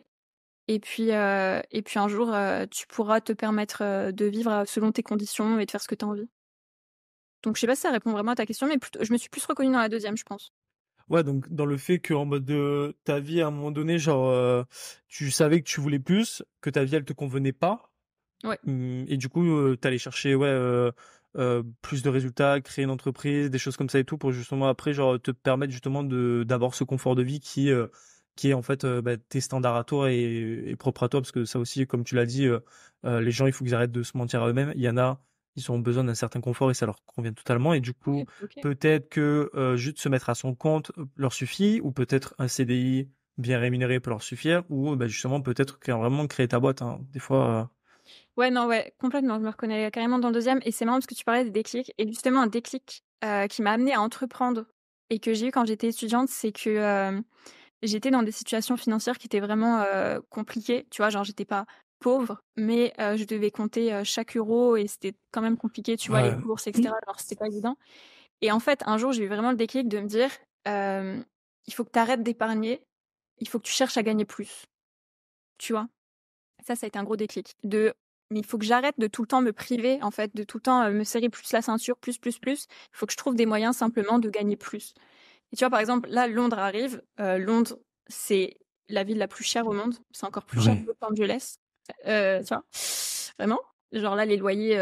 B: et puis un jour, tu pourras te permettre, de vivre, selon tes conditions et de faire ce que tu as envie. Donc je sais pas si ça répond vraiment à ta question, mais plutôt je me suis plus reconnue dans la deuxième, je pense.
A: Ouais, donc dans le fait que en mode de ta vie à un moment donné, genre tu savais que tu voulais plus, que ta vie elle te convenait pas.
B: Ouais.
A: Et du coup, t'allais chercher ouais plus de résultats, créer une entreprise, des choses comme ça et tout pour justement après genre te permettre justement de d'avoir ce confort de vie qui est en fait bah, tes standards à toi et propre à toi parce que ça aussi comme tu l'as dit les gens il faut qu'ils arrêtent de se mentir à eux-mêmes. Il y en a ils ont besoin d'un certain confort et ça leur convient totalement et du coup
B: Ouais, OK.
A: peut-être que juste se mettre à son compte leur suffit ou peut-être un CDI bien rémunéré peut leur suffire, ou bah, justement peut-être vraiment créer ta boîte, hein. Des fois,
B: Ouais, non, ouais, complètement. Je me reconnais carrément dans le deuxième. Et c'est marrant parce que tu parlais des déclics. Et justement, un déclic qui m'a amené à entreprendre et que j'ai eu quand j'étais étudiante, c'est que j'étais dans des situations financières qui étaient vraiment compliquées. Tu vois, genre, j'étais pas pauvre, mais je devais compter chaque euro et c'était quand même compliqué, tu vois, les
A: ouais.
B: courses, etc. Alors, c'était pas évident. Et en fait, un jour, j'ai eu vraiment le déclic de me dire, euh, il faut que tu arrêtes d'épargner, il faut que tu cherches à gagner plus, tu vois. Ça a été un gros déclic. Mais il faut que j'arrête de tout le temps me priver, en fait, de tout le temps me serrer plus la ceinture, plus, plus, plus. Il faut que je trouve des moyens simplement de gagner plus. Et tu vois, par exemple, là, Londres arrive. Londres, c'est la ville la plus chère au monde. C'est encore plus cher que
A: Ouais.
B: Los Angeles. Tu vois, vraiment. Genre là, les loyers,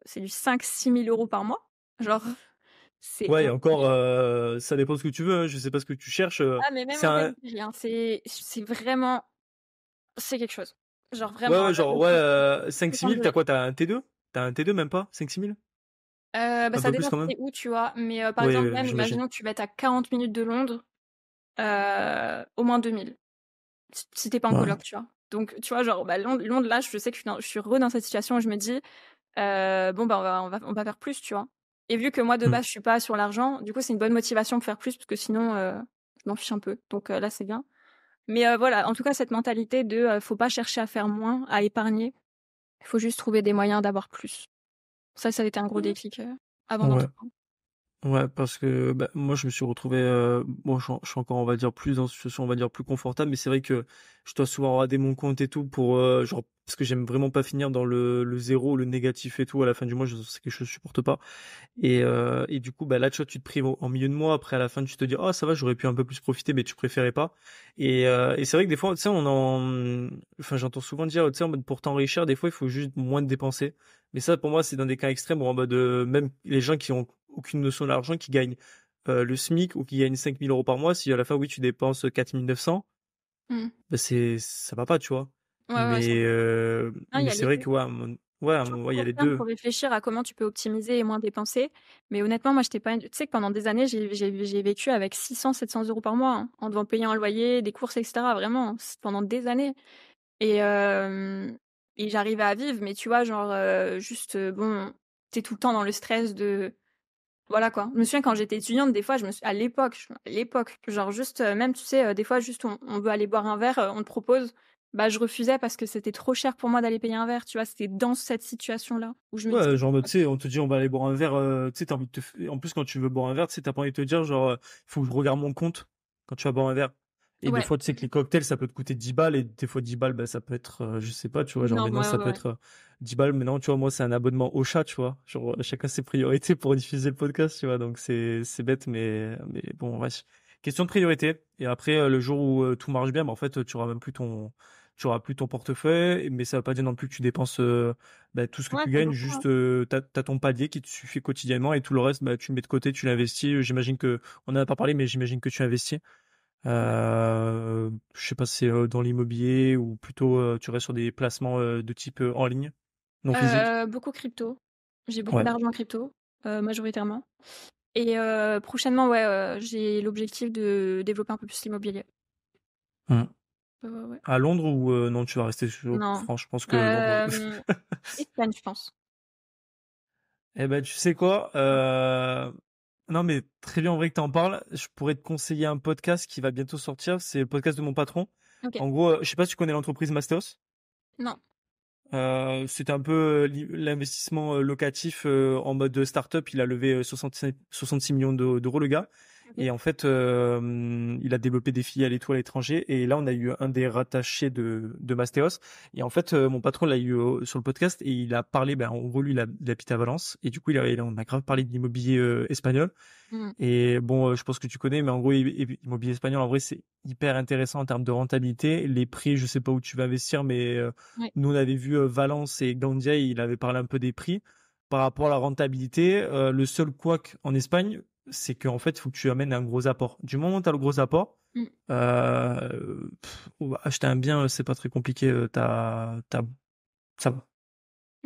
B: c'est du 5 000 à 6 000 € par mois. Genre, c'est
A: Ouais, et encore,
B: incroyable.
A: ça dépend ce que tu veux, hein. Je sais pas ce que tu cherches.
B: Ah, mais même
A: C'est
B: en
A: un...
B: Algérie, hein, c'est vraiment, c'est quelque chose. Genre
A: Ouais,
B: vraiment,
A: ouais, genre,
B: le
A: ouais,
B: coût de
A: 5-6
B: Los
A: 000, t'as
B: Angeles.
A: quoi? T'as un T2? T'as un T2 même pas? 5-6 000?
B: Bah,
A: Un
B: ça
A: peu plus
B: dépend
A: quand même?
B: c'est où, tu vois. Mais par
A: Oui,
B: exemple, même,
A: j'imagine.
B: imaginons que tu vas être à 40 minutes de Londres, au moins 2000. Si t'es pas en
A: Ouais.
B: coloc, tu vois. Donc, tu vois, genre, bah, Londres, là, je sais que je suis re dans cette situation où je me dis, bon, bah, on va faire plus, tu vois. Et vu que moi, de
A: Hmm.
B: base, je suis pas sur l'argent, du coup, c'est une bonne motivation pour faire plus, parce que sinon, je m'en fiche un peu. Donc là, c'est bien. Mais voilà, en tout cas, cette mentalité de faut pas chercher à faire moins, à épargner. Il faut juste trouver des moyens d'avoir plus. Ça a été un gros déclic avant
A: Ouais.
B: d'entreprendre.
A: Ouais, parce que bah, moi je me suis retrouvé, bon, je suis encore, on va dire, plus dans une situation, on va dire, plus confortable, mais c'est vrai que je dois souvent rader mon compte et tout pour, genre, parce que j'aime vraiment pas finir dans le zéro, le négatif et tout à la fin du mois, c'est quelque chose que je supporte pas. Et du coup, bah là, tu vois, tu te prives en milieu de mois, après à la fin, tu te dis, oh, ça va, j'aurais pu un peu plus profiter, mais tu préférais pas. Et c'est vrai que des fois, tu sais, enfin, j'entends souvent dire, tu sais, en mode pour t'enrichir, des fois, il faut juste moins de dépenser. Mais ça, pour moi, c'est dans des cas extrêmes où en mode, même les gens qui ont aucune notion de l'argent, qui gagnent le SMIC ou qui gagnent 5 000 € par mois, si à la fin, oui, tu dépenses 4 900,
B: Hmm.
A: bah ça va pas, tu vois.
B: Ouais, ouais, ça. Non, il y
A: Mais
B: a
A: c'est
B: les
A: vrai
B: deux.
A: que, ouais, ouais,
B: Toujours
A: ouais, il y a
B: court
A: les
B: terme,
A: deux.
B: faut réfléchir à comment tu peux optimiser et moins dépenser. Mais honnêtement, moi, j'étais pas tu sais que pendant des années, j'ai vécu avec 600 700 € par mois, hein, en devant payer un loyer, des courses, et cetera, vraiment, pendant des années. Et hem et j'arrivais à vivre, mais tu vois, genre, juste, bon, tu tout le temps dans le stress de voilà, quoi. Je me souviens quand j'étais étudiante, des fois, je me suis à l'époque, genre juste, même, tu sais, des fois, juste, on veut aller boire un verre, on te propose, bah, je refusais parce que c'était trop cher pour moi d'aller payer un verre, tu vois? C'était dans cette situation-là où je me
A: Ouais,
B: disais:
A: genre, tu
B: «OK».
A: sais, on te dit on va aller boire un verre, tu sais, t'as envie de en plus, quand tu veux boire un verre, tu sais, t'as pas envie de te dire, genre, faut que je regarde mon compte quand tu vas boire un verre. Et des
B: Ouais.
A: fois, tu sais que les cocktails, ça peut te coûter 10 balles, et des fois, 10 balles, bah, ça peut être, je sais pas, tu vois, genre,
B: Énorme,
A: maintenant,
B: ouais,
A: ça
B: ouais,
A: peut
B: ouais.
A: être 10 balles. Maintenant, tu vois, moi, c'est un abonnement au chat, tu vois. Genre, chacun ses priorités pour diffuser le podcast, tu vois. Donc, c'est bête, mais bon, ouais. Question de priorité. Et après, le jour où tout marche bien, bah, en fait, tu auras plus ton portefeuille, mais ça veut pas dire non plus que tu dépenses, bah, tout ce que
B: Ouais,
A: tu
B: c'est
A: gagnes,
B: beaucoup, hein.
A: juste t'as ton palier qui te suffit quotidiennement, et tout le reste, bah, tu le mets de côté, tu l'investis. J'imagine que, on en a pas parlé, mais j'imagine que tu investis.
B: Ouais.
A: Je sais pas si c'est dans l'immobilier, ou plutôt tu restes sur des placements de type en ligne, non physique.
B: Beaucoup crypto. J'ai beaucoup
A: Ouais.
B: d'argent en crypto, majoritairement. Et prochainement, ouais, j'ai l'objectif de développer un peu plus l'immobilier.
A: Hmm.
B: Ouais.
A: À Londres, ou non, tu vas rester sur
B: Non.
A: France? Je pense que Londres.
B: Hem, Espagne, je pense.
A: Eh ben, tu sais quoi? Non, mais très bien, en vrai, que t'en parles. Je pourrais te conseiller un podcast qui va bientôt sortir. C'est le podcast de mon patron.
B: OK.
A: En gros, je sais pas si tu connais l'entreprise Mastéos.
B: Non.
A: C'était un peu l'investissement locatif en mode start-up. Il a levé 66 millions d'euros, le gars.
B: OK.
A: Et en fait, il a développé des filiales et tout à l'étranger. Et là, on a eu un des rattachés de Mastéos. Et en fait, mon patron l'a eu sur le podcast, et il a parlé, ben, en gros, lui, il habite à Valence. Et du coup, on a grave parlé de l'immobilier espagnol.
B: Mmh.
A: Et bon, je pense que tu connais, mais en gros, immobilier espagnol, en vrai, c'est hyper intéressant en termes de rentabilité. Les prix, je sais pas où tu vas investir, mais
B: Ouais.
A: nous, on avait vu Valence et Gandia, il avait parlé un peu des prix. Par rapport à la rentabilité, le seul couac en Espagne, c'est qu'en fait, il faut que tu amènes un gros apport. Du moment où tu as le gros apport,
B: Mmh.
A: acheter un bien, c'est pas très compliqué. Ça va.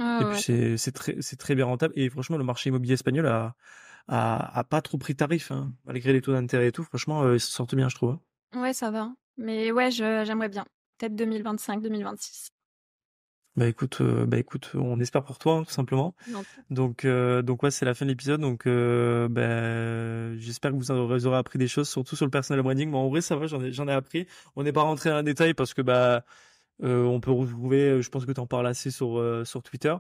B: Ah
A: Et
B: ouais,
A: puis
B: ouais.
A: c'est très bien rentable. Et franchement, le marché immobilier espagnol a pas trop pris tarif, hein, malgré les taux d'intérêt et tout. Franchement, ils se sortent bien, je trouve, hein.
B: Ouais, ça va. Mais ouais, j'aimerais bien. Peut-être 2025-2026.
A: Bah écoute, on espère pour toi, hein, tout simplement.
B: Gentil.
A: Donc ouais, c'est la fin de l'épisode. Donc j'espère que vous aurez appris des choses, surtout sur le personal branding. Bon, en vrai, ça va, j'en ai appris. On n'est pas rentré dans les détails parce que on peut retrouver. Je pense que tu en parles assez sur Twitter.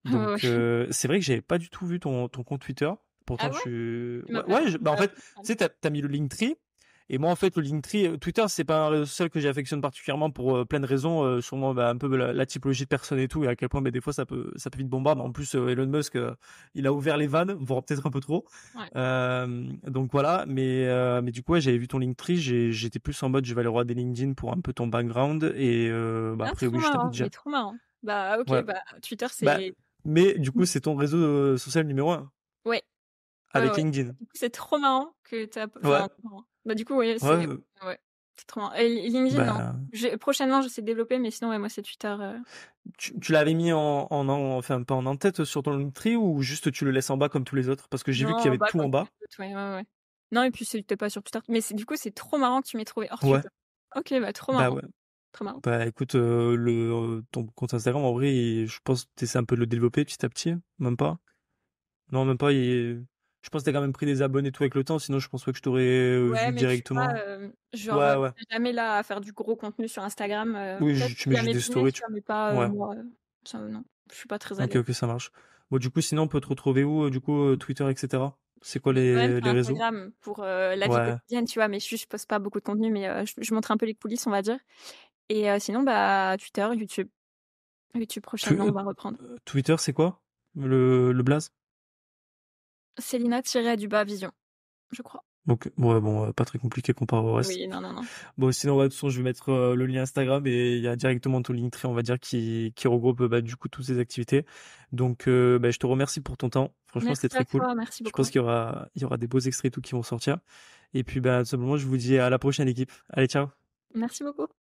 B: Ouais,
A: Donc
B: ouais.
A: c'est vrai que j'avais pas du tout vu ton compte Twitter.
B: Ah
A: Pourtant, je
B: ouais?
A: suis.
B: Tu m'as
A: Ouais,
B: pas
A: ouais.
B: tu
A: Bah en
B: m'as
A: fait, tu sais, t'as mis le Linktree. Et moi, en fait, le Linktree, Twitter, c'est pas un réseau social que j'affectionne particulièrement pour plein de raisons, sûrement un peu la typologie de personnes et tout, et à quel point des fois ça peut vite bombarder. En plus, Elon Musk, il a ouvert les vannes, voire peut-être un peu trop.
B: Ouais.
A: Donc voilà, mais du coup, ouais, j'avais vu ton Linktree, j'étais plus en mode je vais aller regarder LinkedIn pour un peu ton background, et
B: Ah,
A: après
B: trop
A: oui, je t'avais
B: marrant,
A: déjà.
B: mais trop marrant. Bah, OK,
A: Ouais.
B: bah, Twitter,
A: Bah,
B: c'est
A: mais du coup,
B: mmh,
A: c'est ton réseau social numéro un
B: ouais, ouais,
A: avec
B: ouais.
A: LinkedIn.
B: Du coup, c'est trop marrant que tu
A: Ouais,
B: enfin, trop marrant. Bah, du coup, ouais,
A: ouais,
B: ouais, c'est trop marrant et LinkedIn, non.
A: bah.
B: Prochainement, j'essaie de développer, mais sinon, ouais, moi, c'est Twitter.
A: Tu l'avais mis enfin pas en tête sur ton Linktree ou juste tu le laisses en bas comme tous les autres? Parce que j'ai vu qu'il y
B: Non,
A: avait
B: bah,
A: tout
B: comme
A: en
B: tous les
A: bas.
B: autres, ouais, ouais, ouais. Non et puis c'était pas sur Twitter, mais du coup, c'est trop marrant que tu m'aies trouvé hors
A: Ouais,
B: Twitter. OK, bah, trop
A: bah
B: marrant,
A: ouais.
B: trop marrant.
A: Bah écoute, ton compte Instagram, en vrai, je pense que t'essaies un peu de le développer petit à petit. Même pas? Non, même pas. Je pense que t'as quand même pris des abonnés et tout avec le temps, sinon je pense pas que je t'aurais
B: Ouais,
A: vu
B: mais je suis pas,
A: directement.
B: genre,
A: Ouais, ouais.
B: je suis jamais là à faire du gros contenu sur Instagram,
A: Oui,
B: peut-être
A: tu mets
B: s'il y a
A: juste
B: mes
A: des
B: business,
A: stories.
B: tu vois, mais pas,
A: Ouais.
B: moi, ça non, je suis pas très à
A: Ok,
B: l'aise.
A: ok, ça marche. Bon, du coup, sinon, on peut te retrouver où, du coup, Twitter, etc. C'est quoi
B: Même
A: les
B: sur
A: réseaux?
B: Instagram pour, la vie
A: Ouais.
B: quotidienne, tu vois, mais je poste pas beaucoup de contenu, mais, je montre un peu les coulisses, on va dire et sinon, bah, Twitter, YouTube. YouTube
A: Tu-
B: prochainement, on
A: euh,
B: va reprendre.
A: Twitter, c'est quoi? Le blaze?
B: Célina Vision, je crois.
A: Donc, ouais, bon, pas très compliqué comparé au reste.
B: Oui, non, non, non.
A: Bon, sinon, ouais, de toute façon, je vais mettre le lien Instagram et il y a directement ton Linktree, on va dire, qui regroupe du coup toutes ces activités. Donc, je te remercie pour ton temps. Franchement, c'était
B: Merci
A: très
B: à
A: cool.
B: toi, merci
A: Je
B: beaucoup.
A: pense qu'il y aura des beaux extraits et tout qui vont sortir. Et puis, tout simplement, je vous dis à la prochaine équipe. Allez, ciao.
B: Merci beaucoup.